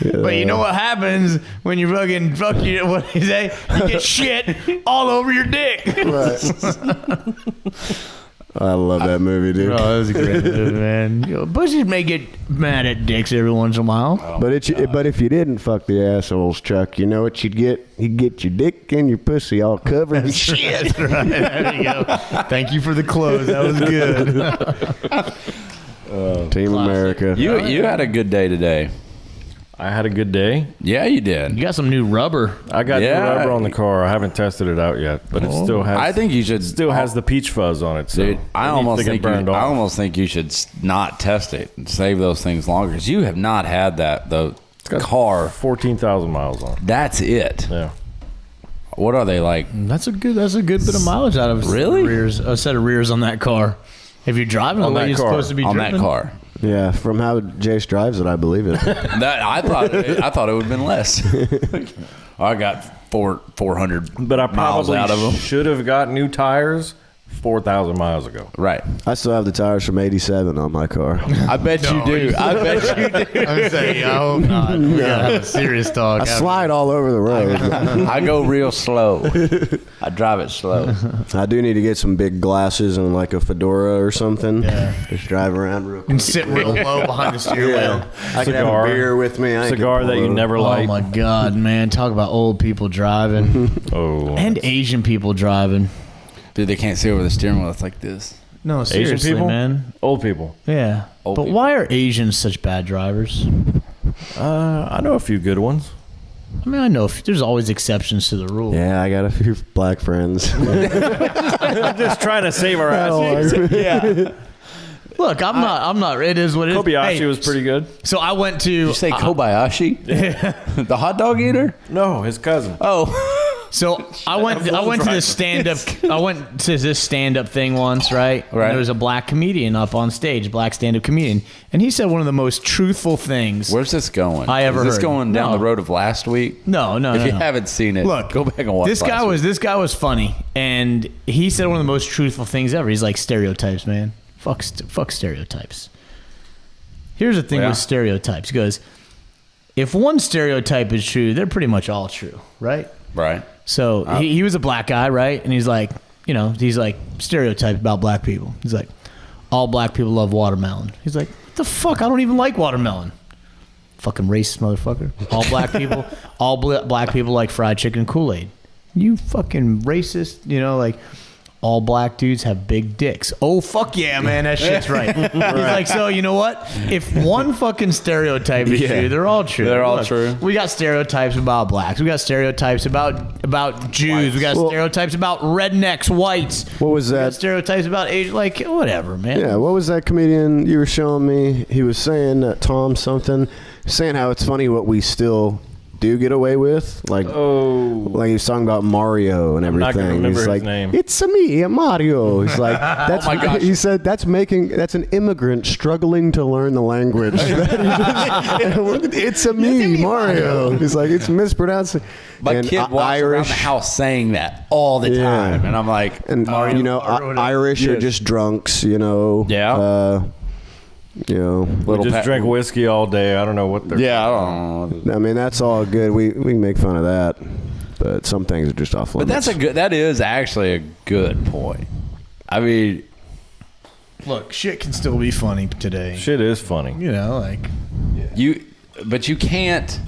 But you know what happens when you fucking fuck you? What do you say? You get shit all over your dick. Right. I love that movie, dude. Oh, that was a great movie, man. You know, pussies may get mad at dicks every once in a while. But if you didn't fuck the assholes, Chuck, you know what you'd get? You'd get your dick and your pussy all covered in shit. That's right. There you go. Thank you for the close. That was good. Team America. you had a good day today. I had a good day. Yeah, you did. You got some new rubber. I got Yeah. new rubber on the car. I haven't tested it out yet, but it still has. I think you should still has the peach fuzz on it. So Dude, I it needs almost to get think burned off. I almost think you should not test it and save those things longer because you have not had the car. 14,000 miles on it. That's it. Yeah. What are they like? That's a good bit of mileage out of Really? a set of rears on that car. If you're driving the On way that you're car. supposed to be On driving. that car? Yeah, from how Jace drives it, I believe it. That I thought it would have been less. I got 400 But I miles probably out of them. should have got new tires 4,000 miles ago. Right. I still have the tires from '87 on my car. I bet you do. I bet you do. I'm saying, I hope not. We gotta have a serious talk. I slide all over the road. I go real slow. I drive it slow. I do need to get some big glasses and like a fedora or something. Yeah. Just drive around real quick. And sit real low behind the steering wheel. I can have a Cigar. beer with me. I ain't Cigar gonna that pull you over. never Oh liked. my God, man! Talk about old people driving Oh. and Asian people driving. Dude, they can't see over the steering wheel. It's like this. No, Asian seriously, people? man. Old people. Yeah, Old but people. why are Asians such bad drivers? I know a few good ones. I mean, I know there's always exceptions to the rule. Yeah, I got a few black friends. I'm just trying to save our asses. Yeah. Look, I'm not. It is what it is. Kobayashi Hey, was pretty good. So I went to. Did you say Kobayashi? The hot dog eater? No, his cousin. Oh. So I went to this stand up. I went to this stand up thing once, right? Right. And there was a black comedian up on stage, black stand up comedian, and he said one of the most truthful things. Where's this going? I ever Is this heard. going down No. the road of last week? No. If you haven't seen it, Look, go back and watch This guy last was week. this guy was funny, and he said one of the most truthful things ever. He's like, stereotypes, man. Fuck stereotypes. Here's the thing Yeah. with stereotypes. He goes, if one stereotype is true, they're pretty much all true, right? Right. So he was a black guy, right? And he's like, he's like stereotypes about black people. He's like, all black people love watermelon. He's like, what the fuck? I don't even like watermelon. Fucking racist motherfucker. All black people like fried chicken and Kool-Aid. You fucking racist, like all black dudes have big dicks. Oh, fuck yeah, man. That shit's right. He's like, so you know what? If one fucking stereotype is true, they're all true. They're all Look, true. We got stereotypes about blacks. We got stereotypes about Jews. We got stereotypes about rednecks, whites. What was We got that? stereotypes about Asian, like whatever, man. Yeah, what was that comedian you were showing me? He was saying, Tom something, saying how it's funny what we still do get away with. Like, like he was talking about Mario and not everything. gonna remember He's his like, name. it's me, Mario. He's like, that's, my gosh. he said, that's an immigrant struggling to learn the language. It's a me, Mario. He's like, it's mispronounced. My And kid walks around the house saying that all the time, and I'm like, and Irish are just drunks, Yeah. We just drink whiskey all day. I don't know what they're. yeah, I don't know. I mean, that's all good. We can make fun of that, but some things are just off But limits. that is actually a good point. I mean, Look, shit can still be funny today. Shit is funny. but you can't,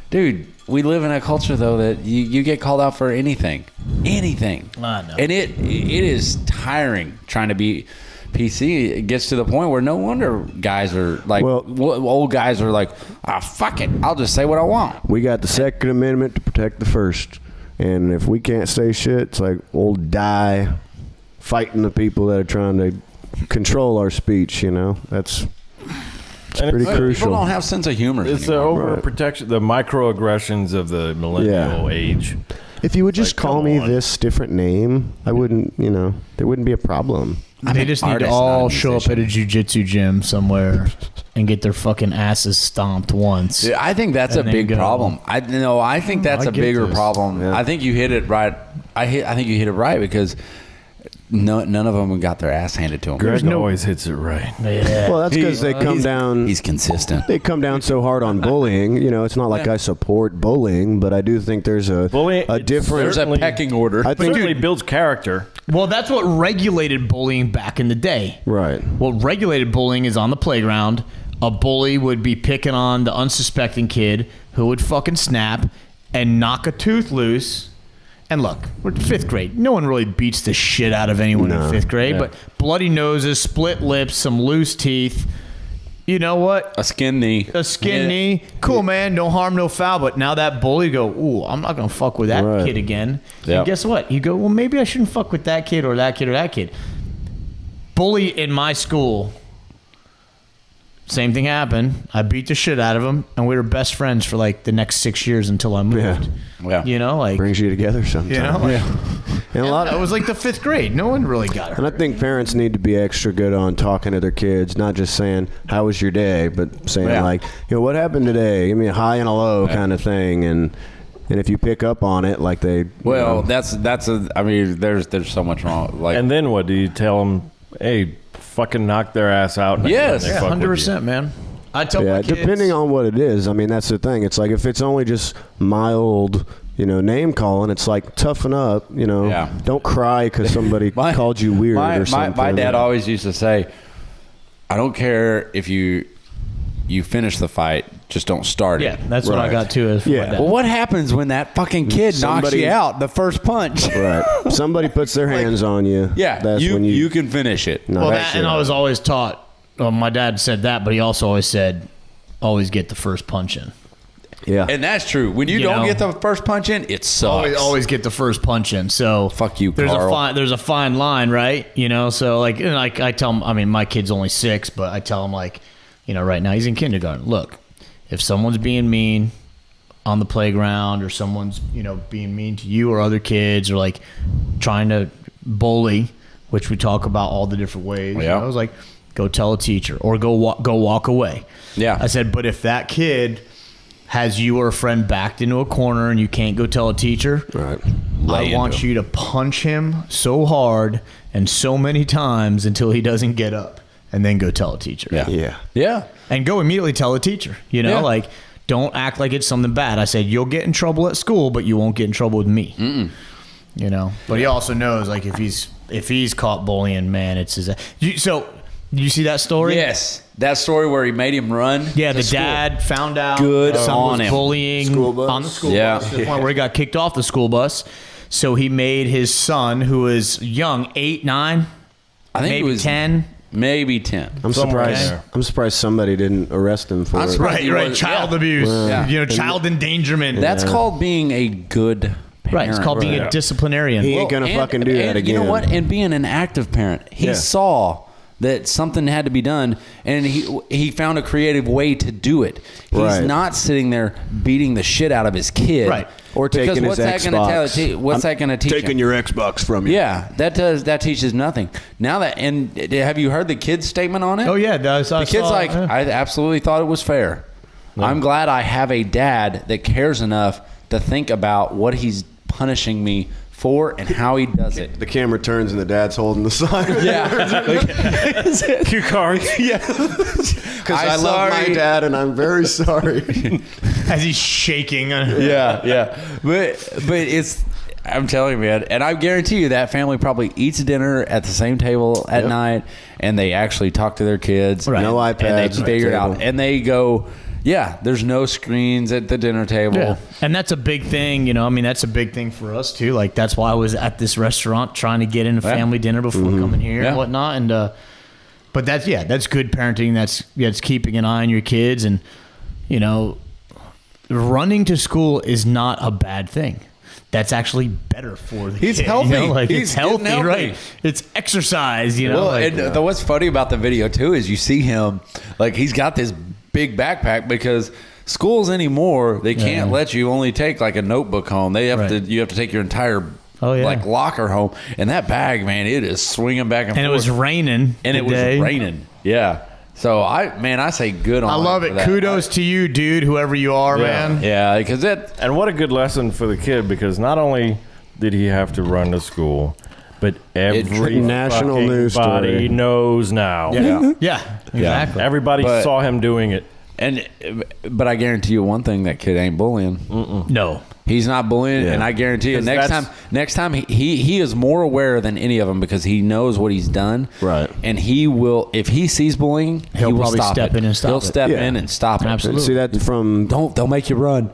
dude. We live in a culture though that you get called out for anything, I know. and it is tiring trying to be PC. It gets to the point where no wonder guys are like, old guys are like, fuck it, I'll just say what I want. We got the Second Amendment to protect the First. And if we can't say shit, it's like we'll die fighting the people that are trying to control our speech. That's pretty crucial. People don't have sense of humor. It's the anymore. overprotection, the microaggressions of the millennial age. If you would just Like, call come me on. this different name, I wouldn't. There wouldn't be a problem. They just need to artist, all not a show up at a jujitsu gym somewhere and get their fucking asses stomped once. Dude, I think that's a And then big go. problem. I think that's I a get bigger this. problem. Yeah. I think you hit it right. I think you hit it right because none of them got their ass handed to them. Greg no- always hits it right. Yeah. Well, that's because they come down. He's consistent. They come down so hard on bullying. It's not like I support bullying, but I do think there's a Bullying- different. There's a Certainly- pecking order. I think, Certainly builds character. Well, that's what regulated bullying back in the day. right. What regulated bullying is on the playground. A bully would be picking on the unsuspecting kid who would fucking snap and knock a tooth loose. And look, we're in 5th grade. No one really beats the shit out of anyone in No. 5th grade, Yeah. but bloody noses, split lips, some loose teeth. You know what? A skin knee. A skin knee. Cool, man. No harm, no foul. But now that bully go, ooh, I'm not going to fuck with that Right. kid again. Yep. And guess what? You go, well, maybe I shouldn't fuck with that kid or that kid or that kid. Bully in my school. Same thing happened. I beat the shit out of him, and we were best friends for like the next 6 years until I moved. Yeah. You know, like, Brings you together sometimes. you know, like, And a lot it of, was like the 5th grade. No one really got and I hurt. think parents need to be extra good on talking to their kids, not just saying "How was your day," but saying Yeah. like, "What happened today?" Give me a high and a low kind of thing, and if you pick up on it, like they. Well, that's I mean, there's so much wrong. Like, And then what? Do you tell them, hey, fucking knock their ass out? next Yes. time they Yeah, fuck with you? 100%, man. I tell Yeah, my kids, depending on what it is. I mean, that's the thing. It's like if it's only just mild, name calling, it's like toughen up. Yeah. Don't cry because somebody called you weird or something. My dad always used to say, "I don't care if you finish the fight, just don't start Yeah, it." that's what I Right. got too. As for Yeah. my dad. Well, what happens when that fucking kid knocks Somebody- you out the first punch? Right. Somebody puts their hands on you. Yeah, That's you when you can finish it. No, Well, that's that, and it. I was always taught. My dad said that, but he also always said, "Always get the first punch in." Yeah. And that's true. When you You don't know? get the first punch in, it sucks. Always get the first punch in. So Fuck you, there's Carl. there's a fine line, right? So like, and I tell him. I mean, my kid's only 6, but I tell him like, right now he's in kindergarten. Look, if someone's being mean on the playground, or someone's being mean to you or other kids, or like trying to bully, which we talk about all the different ways. Yeah. I was like, go tell a teacher or go walk away. Yeah. I said, but if that kid has you or a friend backed into a corner and you can't go tell a teacher, Right. Lay I want into you to punch him so hard and so many times until he doesn't get up, and then go tell a teacher. Yeah. Yeah. Yeah. And go immediately tell a teacher. Yeah. Like, don't act like it's something bad. I said, you'll get in trouble at school, but you won't get in trouble with me. But he also knows, like, if he's caught bullying, man, it's his. So, you see that story? Yes. That story where he made him run. Yeah, to the school. dad found out Good son on was him. bullying School bus. on the school Yeah. bus to the point where he got kicked off the school bus. So he made his son, who is young, 8, 9, I think maybe it was 10. Maybe 10. I'm Somewhere in surprised. there. I'm surprised somebody didn't arrest him for I'm it. surprised. Right, was- child yeah. abuse, Yeah. child endangerment. That's called being a good parent. right. It's called being a disciplinarian. He ain't gonna fucking do that again. You know what? And being an active parent, he Yeah. saw that something had to be done, and he found a creative way to do it. He's Right. not sitting there beating the shit out of his kid, Right. Or Because taking what's his that gonna tell? Xbox. What's that going to teach him? your Xbox from you. Yeah, that teaches nothing. Now that, and have you heard the kid's statement on it? Oh yeah, the The kid's like, I absolutely thought it was fair. I'm glad I have a dad that cares enough to think about what he's punishing me for and how he does it. The camera turns and the dad's holding the sign. Yeah. Cue cards. Because I love my dad and I'm very sorry. as he's shaking. yeah. But it's, I'm telling you, man, and I guarantee you that family probably eats dinner at the same table at Yep. night, and they actually talk to their kids. Right. No iPads. And they at the figure it out. table. And they go, yeah, there's no screens at the dinner table. Yeah. And that's a big thing, I mean, that's a big thing for us too. Like, that's why I was at this restaurant trying to get in a family dinner before coming here Yeah. and whatnot. And, but that's good parenting. That's keeping an eye on your kids. And, running to school is not a bad thing. that's actually better for the He's kid. healthy. Like He's it's healthy, getting healthy. right? It's exercise, Well, like, and what's funny about the video too is you see him like he's got this big backpack because schools anymore they can't let you only take like a notebook home. They have to you have to take your entire like locker home, and that bag, man, it is swinging back and forth. it was raining, and it was raining. Yeah. So I say good on. I love it. Kudos to you, dude. Whoever you are, man. Yeah, because and what a good lesson for the kid, because not only did he have to run to school, but every national news body story knows now. Yeah, exactly. Everybody saw him doing it. But I guarantee you one thing: that kid ain't bullying. No. He's not bullying, and I guarantee you, next time he is more aware than any of them because he knows what he's done. Right. And he will, if he sees bullying, He'll he will probably stop step it. in and stop He'll it. step in and stop it. Absolutely. See that from They'll make you run.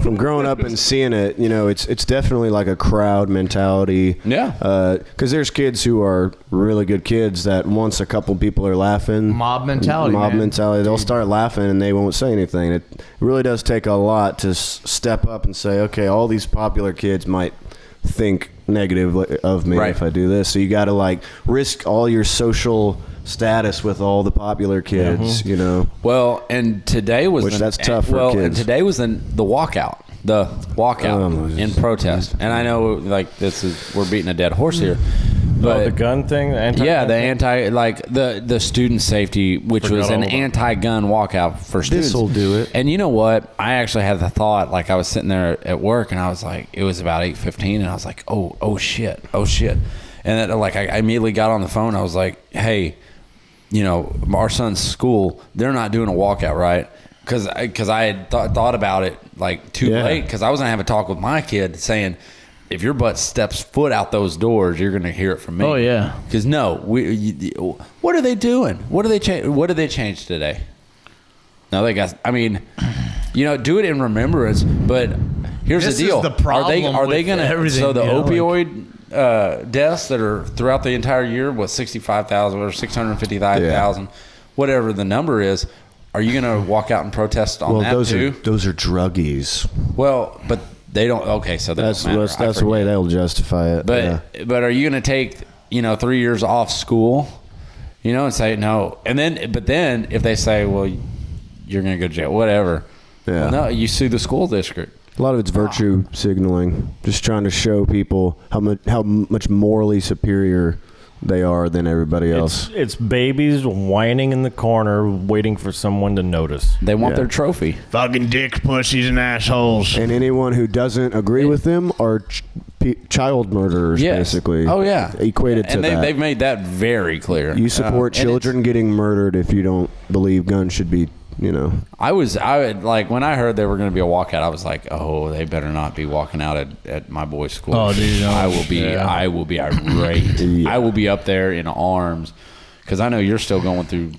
from growing up and seeing it, it's definitely like a crowd mentality. Yeah. Because there's kids who are really good kids that once a couple people are laughing, Mob mentality, man. they'll start laughing and they won't say anything. It really does take a lot to step up and say, okay, all these popular kids might think negative of me if I do this. So you got to like risk all your social status with all the popular kids, Well, and today was that's tough for kids. And today was the walkout. The walkout in protest. And I know like we're beating a dead horse here. But the gun thing, the the student safety, which was an anti-gun walkout for students. This'll do it. And you know what? I actually had the thought, like I was sitting there at work, and I was like, it was about 8:15, and I was like, oh shit, and then like I immediately got on the phone. I was like, hey, our son's school, they're not doing a walkout, right? Because I had thought about it like too late, because I was gonna have a talk with my kid saying, if your butt steps foot out those doors, you're going to hear it from me. Oh, yeah. Because what are they doing? What did they change today? No, they got. I mean, do it in remembrance. But here's This the deal: is the problem are they with going to? everything, So the you know, opioid deaths that are throughout the entire year was 65,000 or 655,000, whatever the number is. Are you going to walk out and protest on that too? Those are druggies. Well, but. They don't. Okay, so that's the way they'll justify it. But are you going to take 3 years off school, and say no, and then if they say, well, you're going to go to jail, whatever. Yeah. Well, no, you sue the school district. A lot of it's virtue signaling, just trying to show people how much morally superior they are than everybody else. It's babies whining in the corner, waiting for someone to notice. They want their trophy. Fucking dick pussies and assholes. And anyone who doesn't agree with them are child murderers, basically. Oh, yeah. Equated to that. And they've made that very clear. You support children getting murdered if you don't believe guns should be, I would like, when I heard there were going to be a walkout, I was like, oh, they better not be walking out at my boy's school. Oh, dude, I will be irate. I will be up there in arms, because I know you're still going through,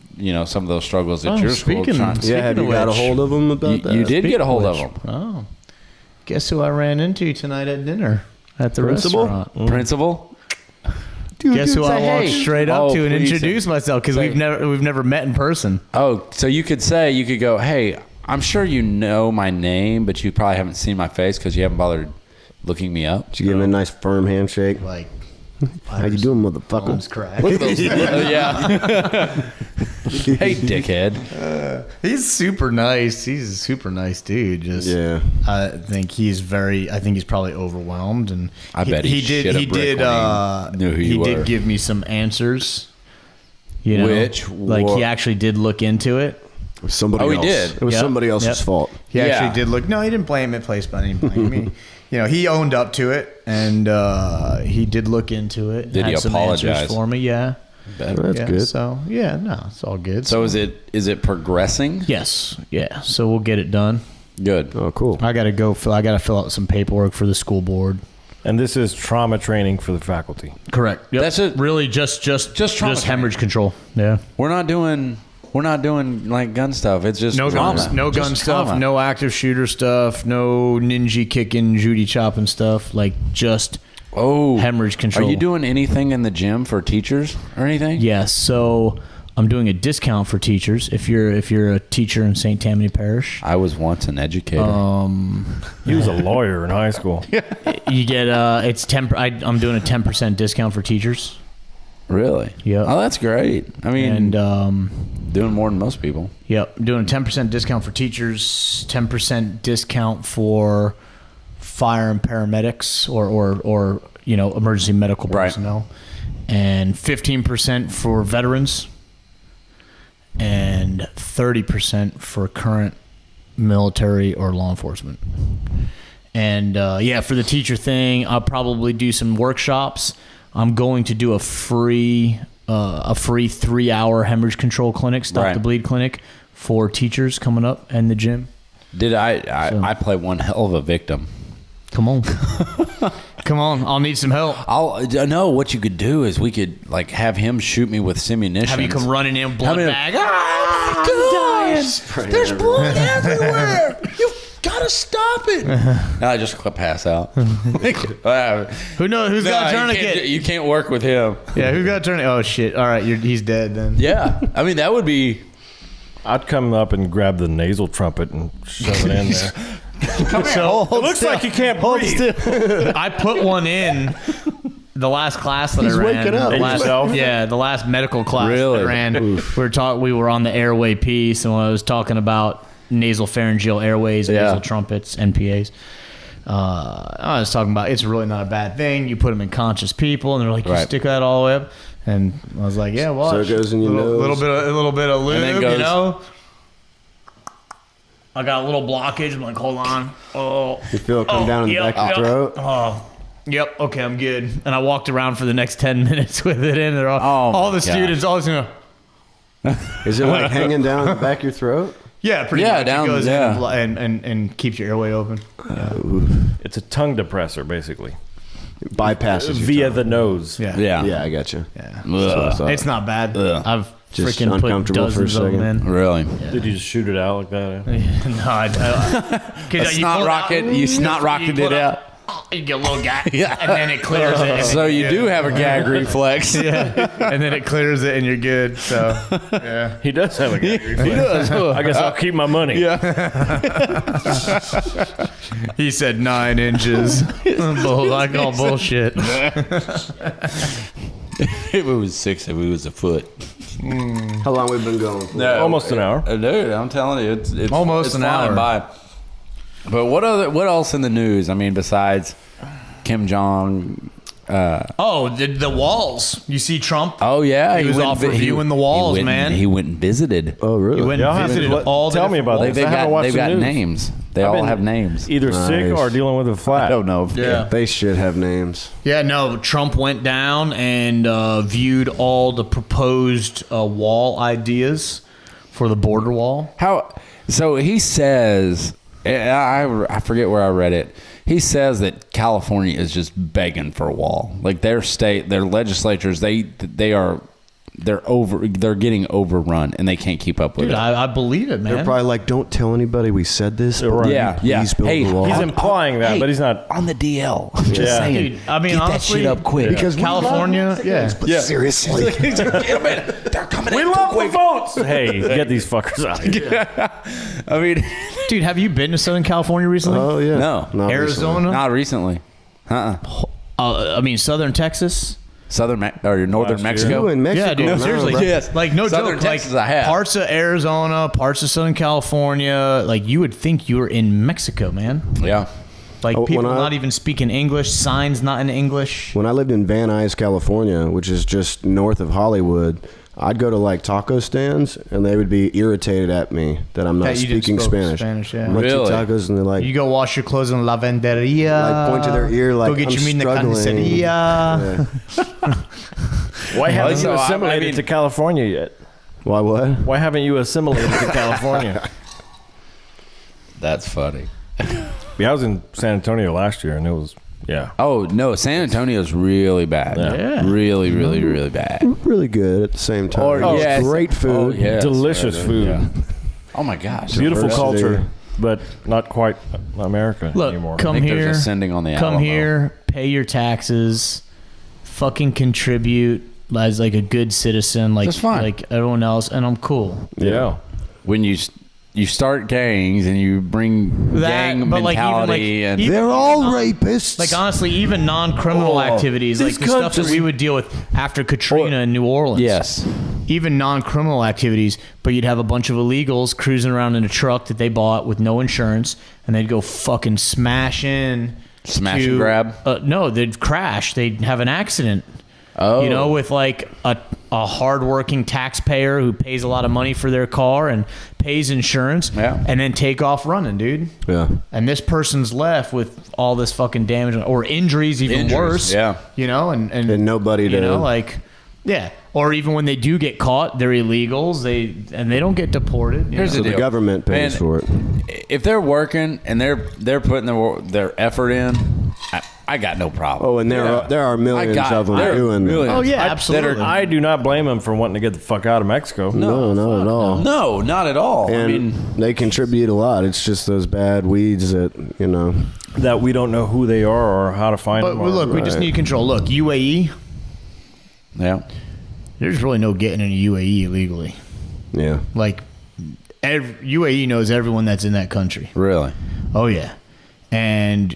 some of those struggles at your school. Have you got a hold of them about that? You did get a hold of them. Oh, guess who I ran into tonight at dinner at the restaurant? Principal. Guess who I walked straight up to and please introduced myself, because we've never met in person. Oh, so you could go, hey, I'm sure you know my name, but you probably haven't seen my face because you haven't bothered looking me up. Did you give him a nice firm handshake? Like, how you doing, motherfucker? bones cracked. Look at those. Yeah. Hey, dickhead. He's super nice. He's a super nice dude. Just I think he's probably overwhelmed, and I bet he shit a brick when he knew who you were. He did give me some answers. He actually did look into it. It was somebody else. He did. It was somebody else's fault. He actually did look. No, he didn't blame it. But he didn't blame me. He owned up to it, and he did look into it. Did he apologize for me? Yeah. That's good. So it's all good. So is it progressing? Yes. Yeah. So we'll get it done. Good. Oh, cool. I got to fill out some paperwork for the school board. And this is trauma training for the faculty. Correct. Yep. That's it. Really, just trauma hemorrhage control. Yeah. We're not doing like gun stuff. It's just No trauma. guns, no gun stuff, trauma. no active shooter stuff, no ninja kicking, Judy chopping stuff. Like just hemorrhage control. Are you doing anything in the gym for teachers or anything? Yes. So I'm doing a discount for teachers. If you're a teacher in St. Tammany Parish, I was once an educator. He was a lawyer in high school. you get it's 10. I'm doing a 10% discount for teachers. Really? Yep. Oh, that's great. I mean, And doing more than most people. yep, doing a 10% discount for teachers, 10% discount for fire and paramedics or emergency medical Right. personnel, and 15% for veterans, and 30% for current military or law enforcement. And for the teacher thing, I'll probably do some workshops. I'm going to do a free 3-hour hemorrhage control clinic, stop Right. the bleed clinic for teachers coming up in the gym. Did I play one hell of a victim. Come on. Come on. I'll need some help. I know what you could do is we could have him shoot me with simunitions. Have you come running in, blood mean- bag. I'm dying. There's blood everywhere. You've got to stop it. And I just pass out. Who knows? Who's got a tourniquet? You can't work with him. Yeah, who got a tourniquet? Oh, shit. All right, he's dead then. Yeah. I mean, that would be... I'd come up and grab the nasal trumpet and shove it in there. So, It looks like you can't breathe. I put one in the last class that I ran. waking up. The last, Yourself? yeah, the last medical class Really? that I ran. We were on the airway piece, and when I was talking about nasal pharyngeal airways, nasal trumpets, NPAs. I was talking about it's really not a bad thing. You put them in conscious people, and they're like, you Right. stick that all the way up. And I was like, yeah, watch. So it goes in your little, nose. A little bit of lube, then goes- you know. I got a little blockage. I'm like, hold on. Oh, You feel it come down in the back of your throat? Oh, yep. Okay, I'm good. And I walked around for the next 10 minutes with it in. They're all the my students, all this, Is it like hanging down in the back of your throat? yeah, pretty Yeah, much. down- it goes yeah. in and keeps your airway open. It's a tongue depressor, basically, Bypasses your via tongue. the nose. Yeah. Yeah. Yeah, I got you. Yeah. Ugh. It's not bad. I've Just freaking put uncomfortable for a dozens of them in. Really? Did you just shoot it out like that? No, A snot rocket? You snot rocketed it out? You get a little gag, Yeah. and then it clears it. and So then you you're do good. have a gag reflex. Yeah, and then it clears it, and you're good. So, yeah. He does have a gag reflex. He does. I guess I'll keep my money. Yeah. He said 9 inches. I call bullshit. If it was 6, if it was a foot. How long we been going for? Almost an hour. Dude, I'm telling you, it's Almost it's an flying hour. by. But what else in the news? I mean, besides Kim Jong. Oh, the walls. You see Trump? Oh yeah, He was went off and reviewing the walls, went man. He went and visited. Oh, really? He went Y'all and have to visited let- all the tell me different about walls. this. I haven't watched They've the got news. names. They all been- have names. Either sick Nice. or dealing with a flat. I don't know. Yeah. They should have names. Yeah, no, Trump went down and viewed all the proposed wall ideas for the border wall. How? So he says, I forget where I read it. He says that California is just begging for a wall. Like their state, their legislatures, they're getting overrun and they can't keep up with Dude, it. I believe it, man. They're probably like, don't tell anybody we said this. But Right. Yeah, please yeah. build Hey, the wall. He's implying that, but he's not. on the DL. I'm just Yeah. saying. Dude, I mean, get honestly, that shit up quick. because we California, love yeah. but seriously. They're coming. We love the votes. Hey, get these fuckers out of here. I mean, Dude, have you been to Southern California recently? Oh yeah. No. Not Arizona? not recently. I mean, Southern Texas. Southern or northern Last Mexico. year. You in Mexico? Yeah, dude. now, Seriously, bro. Yes. like no Southern joke. Texas, like I have. parts of Arizona, parts of Southern California. Like you would think you were in Mexico, man. Yeah. Like Oh, people when I- not even speaking English, signs not in English. When I lived in Van Nuys, California, which is just north of Hollywood, I'd go to like taco stands and they would be irritated at me that I'm not That you didn't speaking spoke Spanish. Spanish, yeah. I'm like, Really? "Two tacos," and they're like, You go wash your clothes in lavanderia. Like, point to their ear like, go get "I'm your meat in the struggling." carniceria. Yeah. Why haven't so you I assimilated mean- to California yet? Why what? Why haven't you assimilated to California? That's funny. Yeah, I was in San Antonio last year, and it was Oh no, San Antonio's really bad. Yeah. Really, really, really bad. Really good at the same time. Or, Oh, yes. great food. Oh, yes. delicious Right, food, yeah. Oh my gosh. beautiful Diversity. culture, but not quite America Look, anymore. I come think there's here. ascending on the Come Alamo. here, pay your taxes, fucking contribute, as like a good citizen, like That's fine. like everyone else, and I'm cool. Yeah. When you start gangs and you bring gang but like mentality and They're all rapists. Like honestly, even non-criminal activities, like the stuff that we would deal with after Katrina in New Orleans. yes, Even non-criminal activities, but you'd have a bunch of illegals cruising around in a truck that they bought with no insurance, and they'd go fucking smash in. Smash and grab? No, they'd crash. They'd have an accident. Oh. You know, with like a hardworking taxpayer who pays a lot of money for their car and pays insurance, Yeah. and then take off running, dude. yeah. And this person's left with all this fucking damage or injuries, even worse. yeah. You know, and nobody you to know, like, yeah. Or even when they do get caught, they're illegals. They don't get deported. you Here's know? So the the deal. government pays Man, for it. If they're working and they're putting their effort in, I got no problem. Oh, and there are millions of them there are doing that. millions. Oh yeah, absolutely. I do not blame them for wanting to get the fuck out of Mexico. No, not at all. No, not at all. And I mean, they contribute a lot. It's just those bad weeds that, you know. That we don't know who they are or how to find But them. or- look, we just need control. Look, UAE. yeah. There's really no getting into UAE illegally. Yeah. Like, UAE knows everyone that's in that country. Really? Oh yeah, and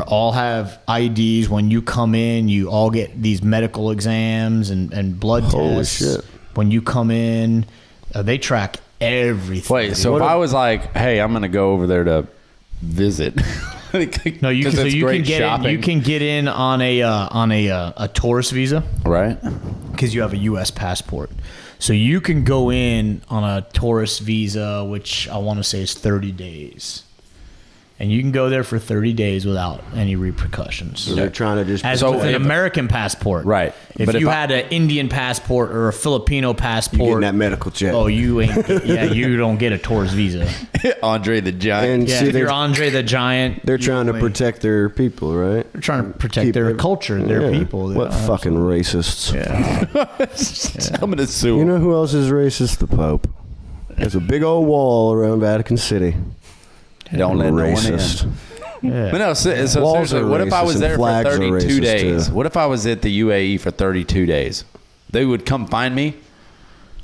all have IDs when you come in. You all get these medical exams and blood Holy tests. shit. When you come in, they track everything. Wait, so if I was like, hey, I'm going to go over there to visit. No, you can. 'cause So it's you can great get in, shopping. you can get in on a tourist visa Right? because you have a U.S. passport. So you can go in on a tourist visa, which I want to say is 30 days. And you can go there for 30 days without any repercussions. So they're trying to just. As So with an if- American passport. Right. If But if you I- had an Indian passport or a Filipino you getting passport, that medical check. oh, you ain't, you don't get a tourist visa. Andre the Giant. And Yeah, see, if you're Andre the Giant, they're you trying to ain't- protect their people, right? They're trying to protect Keep their it- culture, their Yeah. people. What Yeah, fucking racists. Yeah. I'm going to sue You him. know who else is racist? The Pope. There's a big old wall around Vatican City. Don't let no one in. Racist. Yeah. But no, so Walls seriously, are what if I racist was and there for flags are 32 racist, days? too. What if I was at the UAE for 32 days? They would come find me?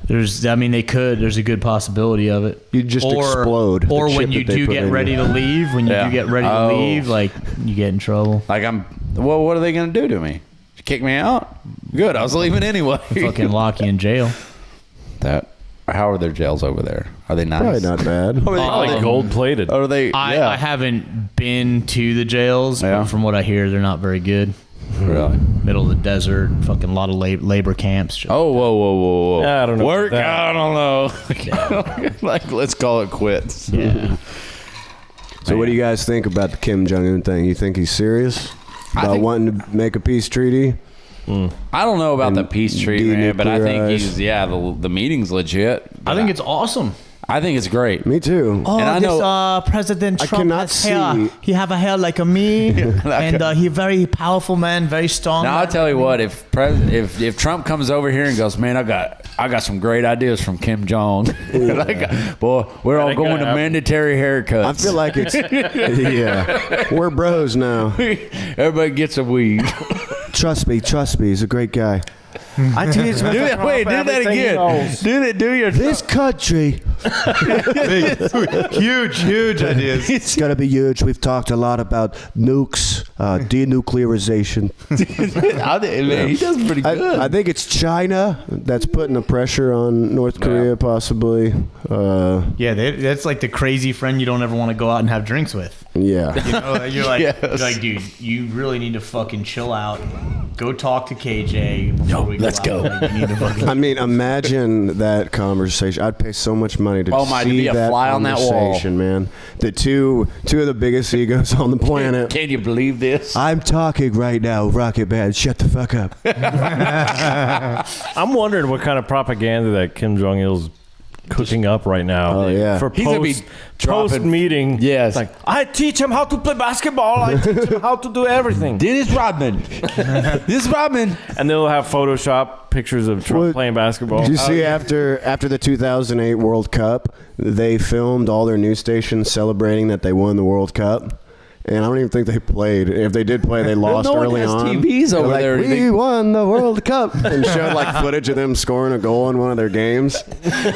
They could. There's a good possibility of it. You'd just explode the Or chip when you that they do put get in ready you. to leave, when you Yeah. do get ready to Oh. leave, like, you get in trouble. Like well, what are they going to do to me? Kick me out? Good, I was leaving anyway. Fucking lock you in jail. How are their jails over there? Are they nice? Probably not bad. Are they, Probably gold plated. are they I haven't been to the jails, Yeah. but from what I hear, they're not very good. really? Middle of the desert, fucking a lot of labor camps. Oh, whoa. Yeah, I don't know Work? about that. I don't know. Like, let's call it quits. Yeah. So, what do you guys think about the Kim Jong Un thing? You think he's serious about think- wanting to make a peace treaty? I don't know about the peace treaty, man, but I think denuclearize. the meeting's legit. I think it's awesome. I think it's great. Me too. Oh, And I this know- President I Trump cannot has hair. see- He have a hair like a me, and he very powerful man, very strong. Now I'll man. tell you what, if Trump comes over here and goes, man, I got some great ideas from Kim Jong. Boy, we're all going to mandatory haircuts. I feel like it's yeah. We're bros now. Everybody gets a weed. Trust me, he's a great guy. I teach Do that, wait, do that again. Do your this country. huge ideas. It's gonna be huge. We've talked a lot about nukes, denuclearization. Man, he does pretty good. I think it's China that's putting the pressure on North Korea, possibly. Yeah, that's like the crazy friend you don't ever want to go out and have drinks with. Yeah. You know, you're like, Yes. you're like, dude, you really need to fucking chill out. Go talk to KJ. Before we let's out. go. Like, you need to fucking I mean, imagine that conversation. I'd pay so much money to Oh my, to see be a that fly on that wall. conversation, man. The two of the biggest egos on the planet. Can you believe this? I'm talking right now, Rocket Man. Shut the fuck up. I'm wondering what kind of propaganda that Kim Jong Il's cooking up right now. Oh, yeah. For He's gonna be dropping- post meeting. Yes. Like, I teach him how to play basketball. I teach him how to do everything. Dennis Rodman. This Rodman. And they'll have Photoshop pictures of Trump Well, playing basketball. Did you see after the 2008 World Cup, they filmed all their news stations celebrating that they won the World Cup? And I don't even think they played. If they did play, they lost no early one has on. TVs They're over like, there. We won the World Cup, and showed like footage of them scoring a goal in one of their games.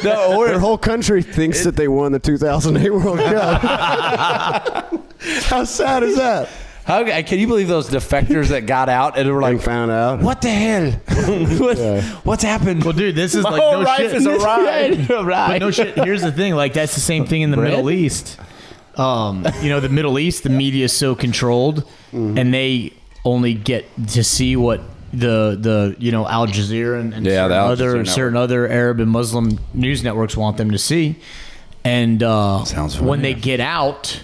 Their whole country thinks that they won the 2008 World Cup. How sad is that? Can you believe those defectors that got out and were And like, found out. what the hell? What's happened? Well, dude, this is My like whole no life shit. is a ride. But no shit. Here's the thing. Like that's the same thing in the Middle East. The Middle East, the media is so controlled, and they only get to see what the Al Jazeera and certain other Arab and Muslim news networks want them to see. And when they get out,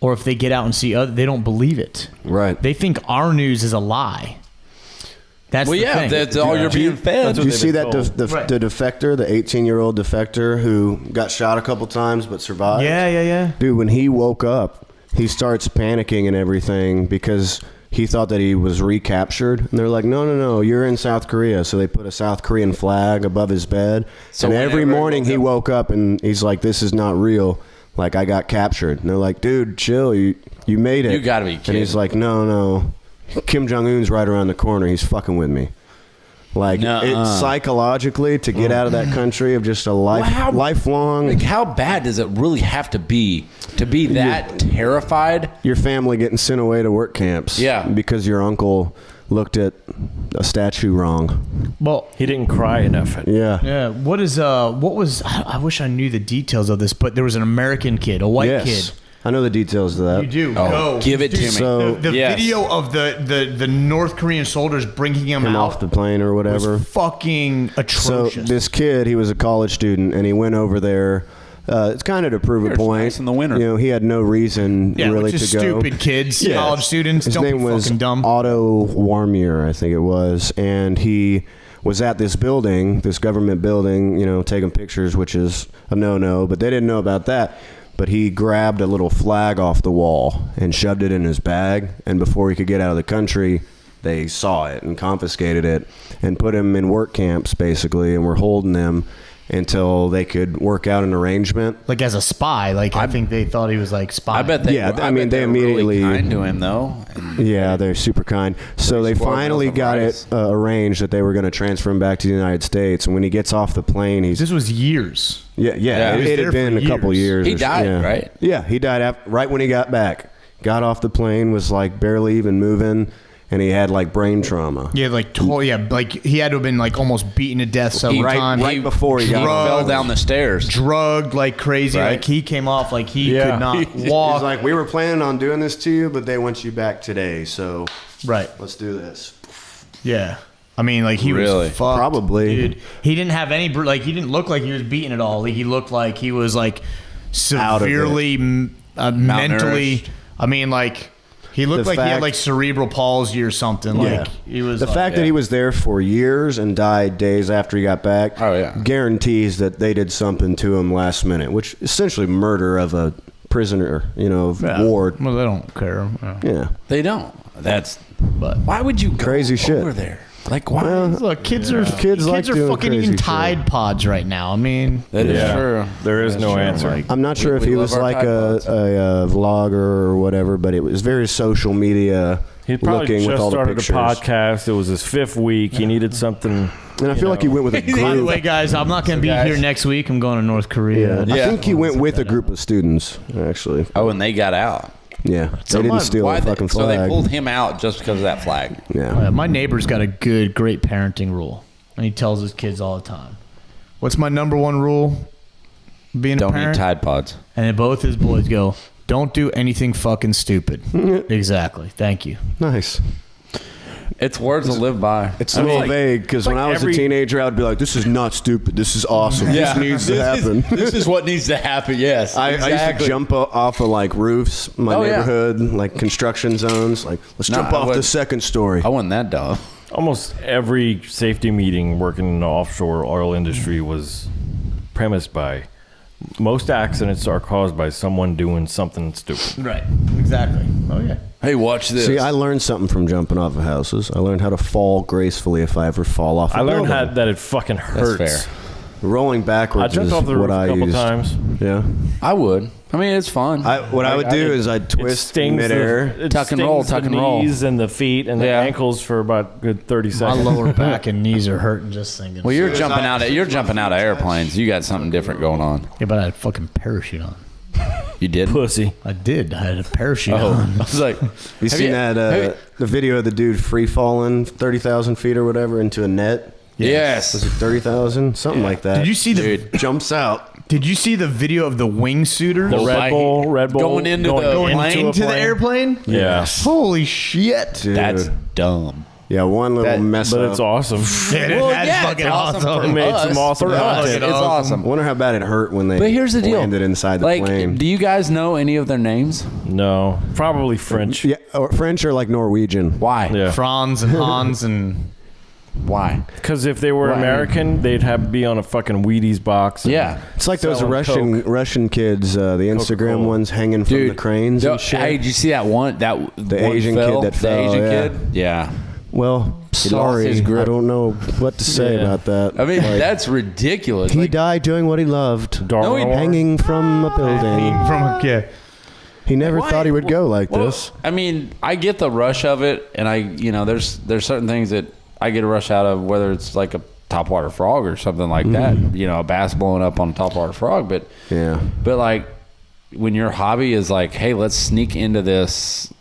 or if they get out and see other, they don't believe it. Right. They think our news is a lie. That's the thing. That's all you're being fed. Did you see that told. the defector, the 18-year-old defector who got shot a couple times but survived? Yeah. Dude, when he woke up, he starts panicking and everything because he thought that he was recaptured. And they're like, no, you're in South Korea. So they put a South Korean flag above his bed. So and every whenever morning he woke up and he's like, this is not real. Like, I got captured. And they're like, dude, chill. You made it. You gotta be And kidding. he's like, no. Kim Jong-un's right around the corner. He's fucking with me. Like, it's psychologically to get out of that country of just a lifelong. Like, how bad does it really have to be that terrified? Your family getting sent away to work camps. Yeah. Because your uncle looked at a statue wrong. Well, He didn't cry enough. Yeah. yeah. What was? I wish I knew the details of this, but there was an American kid, a white kid. I know the details of that. You do. Oh, Go. give it to me. So The Yes. video of the North Korean soldiers bringing him him out off the plane or whatever. was fucking So atrocious. this kid, he was a college student, and he went over there. It's kind of to prove a It's point. nice in the winter. You know, he had no reason really which is to go. stupid kids, Yeah. college students. His Don't name be was fucking dumb. Otto Warmier, I think it was, and he was at this building, this government building, taking pictures, which is a no-no, but they didn't know about that. But he grabbed a little flag off the wall and shoved it in his bag, and before he could get out of the country, they saw it and confiscated it and put him in work camps, basically, and were holding him until they could work out an arrangement. Like as a spy, I think they thought he was like spy. I bet they. Yeah, I mean, bet they they're immediately- really kind to him though. And Yeah, they're super kind. So they spoiled finally milk and got rice. it arranged that they were going to transfer him back to the United States. And when he gets off the plane, he's This was years. Yeah, he was it there had been for a couple years. He died, yeah. right? Yeah, he died right when he got back. Got off the plane, was like barely even moving, and he had like brain trauma. Yeah, like he had to have been like almost beaten to death several times. right before he got fell off. down the stairs. Drugged like crazy. Right. Like he came off like he Yeah. could not He's walk. like, we were planning on doing this to you, but they want you back today, so Right. let's do this. Yeah. I mean, like he Really? was fucked, Probably. dude. He didn't have any. He didn't look like he was beaten at all. Like, he looked like he was like Out of it. severely mentally. I mean, like he looked The like he had fact- like cerebral palsy or something. Like he was The like, fact that he was there for years and died days after he got back Oh, yeah. guarantees that they did something to him last minute, which essentially murder of a prisoner, of Yeah. war. Well, they don't care. Yeah. Yeah. They don't. Why would you go Crazy shit. over there? Like why? Look, kids are Kids like are doing fucking crazy eating shit. Tide Pods right now. I mean, That is Yeah. true. There is That's no true. answer. Like, I'm not sure if we he love was our like Tide a Pods. vlogger or whatever, but it was very social media He probably looking with just all the started a pictures. podcast. It was his 5th week. He needed something. And I feel like he went with a by the group. way, guys, I'm not going to be guys- here next week. I'm going to North Korea. I Yeah. think he went with a group of students, actually. Oh, and they got out. Yeah. They didn't steal Why a fucking so they flag. pulled him out just because of that flag. Yeah. My neighbor's got a great parenting rule, and he tells his kids all the time. What's my number one rule? Being Don't a parent. eat Tide Pods. And then both his boys go, "Don't do anything fucking stupid." Exactly. Thank you. Nice. It's words to live by. It's a little vague because when like I was every- a teenager, I'd be like, "This is not stupid. This is awesome. This needs to happen." This is what needs to happen. Yes, I used to jump off of like roofs, in my Oh, yeah. neighborhood, like construction zones. Like, let's No, jump I off the wouldn't. second story. I wasn't that dumb. Almost every safety meeting working in the offshore oil industry was premised by most accidents are caused by someone doing something stupid. Right. Exactly. Oh yeah. Hey, watch this. See, I learned something from jumping off of houses. I learned how to fall gracefully if I ever fall off. I learned that it fucking hurts. fair. Rolling I backwards jumped is off the roof what I a couple used. times. Yeah. I would. I mean, it's fun. What I would do is I'd twist stings midair. it Tuck and stings roll, the tuck and roll. knees and the feet and the Yeah. ankles for about a good 30 My seconds. lower back and knees are hurting just thinking. well, you're jumping out of airplanes. You got something different going on. Yeah, but I had a fucking parachute on. You did. Pussy. I did. I had a parachute Oh, on. I was like, You seen that the video of the dude free falling 30,000 feet or whatever into a net? yes. Was it 30,000? Something like that. Did you see the? Dude. Jumps out. Did you see the video of the wingsuiters The Red like, Bull going into the going plane into the airplane? Yeah. Holy shit! Dude. That's dumb. Yeah, one little mess But up. it's awesome. That's fucking awesome. It made some awesome For us, content. it's awesome. I wonder how bad it hurt when they But here's the deal. landed inside the like, plane. do you guys know any of their names? No. Probably French. Yeah, or French or like Norwegian. Why? Yeah. Franz and Hans and Why? Because if they were Right. American, they'd have to be on a fucking Wheaties box. and- Yeah. It's like those Selling Russian Coke. kids, the Instagram Coca-Cola. ones hanging from the cranes and shit. Hey, did you see that one? That The one Asian fell? kid that fell, The Asian yeah. kid. Yeah. Well, sorry, his grip. I don't know what to say Yeah. about that. I mean, Like, that's ridiculous. he Like, died doing what he loved, Darwin No, he- Award. hanging from a building. from a kid. He never why- thought he would go like well, this. I mean, I get the rush of it, and there's certain things that I get a rush out of, whether it's like a topwater frog or something like that. A bass blowing up on a topwater frog, but Yeah. like when your hobby is like, hey, let's sneak into this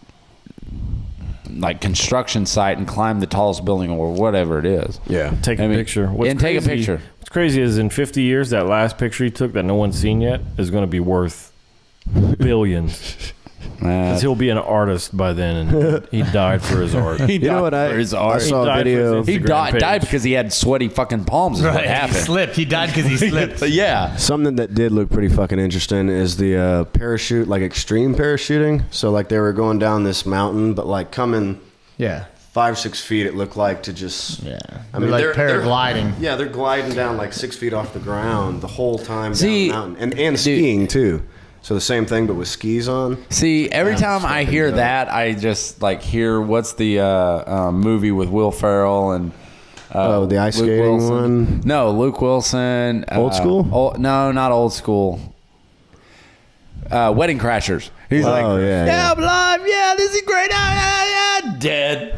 like construction site and climb the tallest building or whatever it is. Yeah. Take a I mean, picture. and take a picture. What's crazy is in 50 years, that last picture he took that no one's seen yet is going to be worth billions. Because he'll be an artist by then, and he died for his art. He You know what? for his I art. saw a died for video. his He Instagram page. died because he had sweaty fucking palms. Is what Right, he happened. slipped. He died because he slipped. Yeah. Something that did look pretty fucking interesting is the parachute, like extreme parachuting. So like they were going down this mountain, but like coming Yeah. 5-6 feet, it looked like to just. Yeah. I mean, They're like paragliding. Yeah, they're gliding down like 6 feet off the ground the whole time See, down the mountain, and skiing too. So the same thing, but with skis on. See, every Yeah, time I fucking hear dope. that, I just like hear what's the movie with Will Ferrell and The ice Luke skating Wilson. one. No, Luke Wilson. Old school? No, not old school. Wedding Crashers. He's like, yeah. I'm alive. Yeah, this is great. Dead.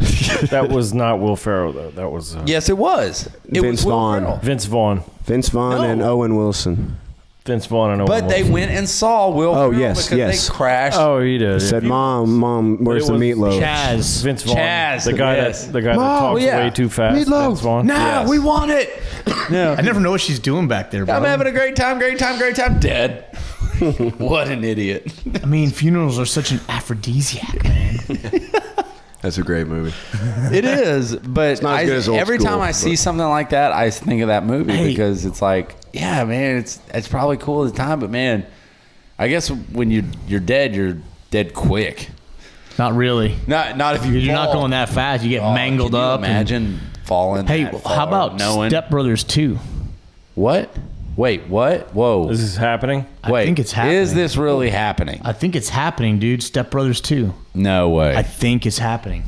That was not Will Ferrell, though. That was Yes, it was. It Vince was Will Vaughn. Ferrell. Vince Vaughn. Vince Vaughn No. and Owen Wilson Vince Vaughn and Owen But they Wilson. went and saw Will Ferrell yes, because yes. they crashed. Oh, he did. said, "Mom, where's It the was meatloaf?" Chaz. Vince Vaughn. Chaz, The guy yes. that talks Mom, yeah. way too fast. Meatloaf. Vince Vaughn. Nah, Yes. we want it. I never know what she's doing back there, bro. I'm having a great time. Dead. What an idiot. I mean, funerals are such an aphrodisiac, man. That's a great movie. It is, but not as good as old every school, time I but- see something like that, I think of that movie Hey. because it's like, yeah, man, it's probably cool at the time, but man, I guess when you're dead quick. Not really. Not if You're fall. not going that fast. You get mangled Can you up. and- Imagine falling. Hey, that far, how about knowing Step Brothers 2? what? Wait, what? Whoa! Is this happening? Wait, I think it's happening. Is this really happening? I think it's happening, dude. Step Brothers 2. No way. I think it's happening.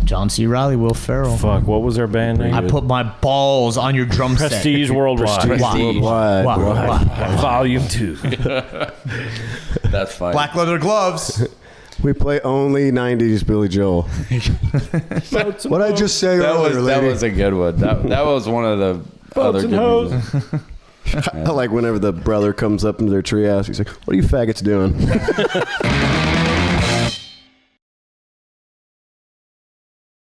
John C. Reilly, Will Ferrell. Fuck, what was their band name? I put my balls on your drum set. Prestige Worldwide. Prestige. Worldwide. Wow. Volume 2. That's fine. Black leather gloves. We play only '90s Billy Joel. What I just say that earlier, that lady? was a good one. That was one of the other and good hoes. movies. I like whenever the brother comes up into their treehouse. He's like, "What are you faggots doing?"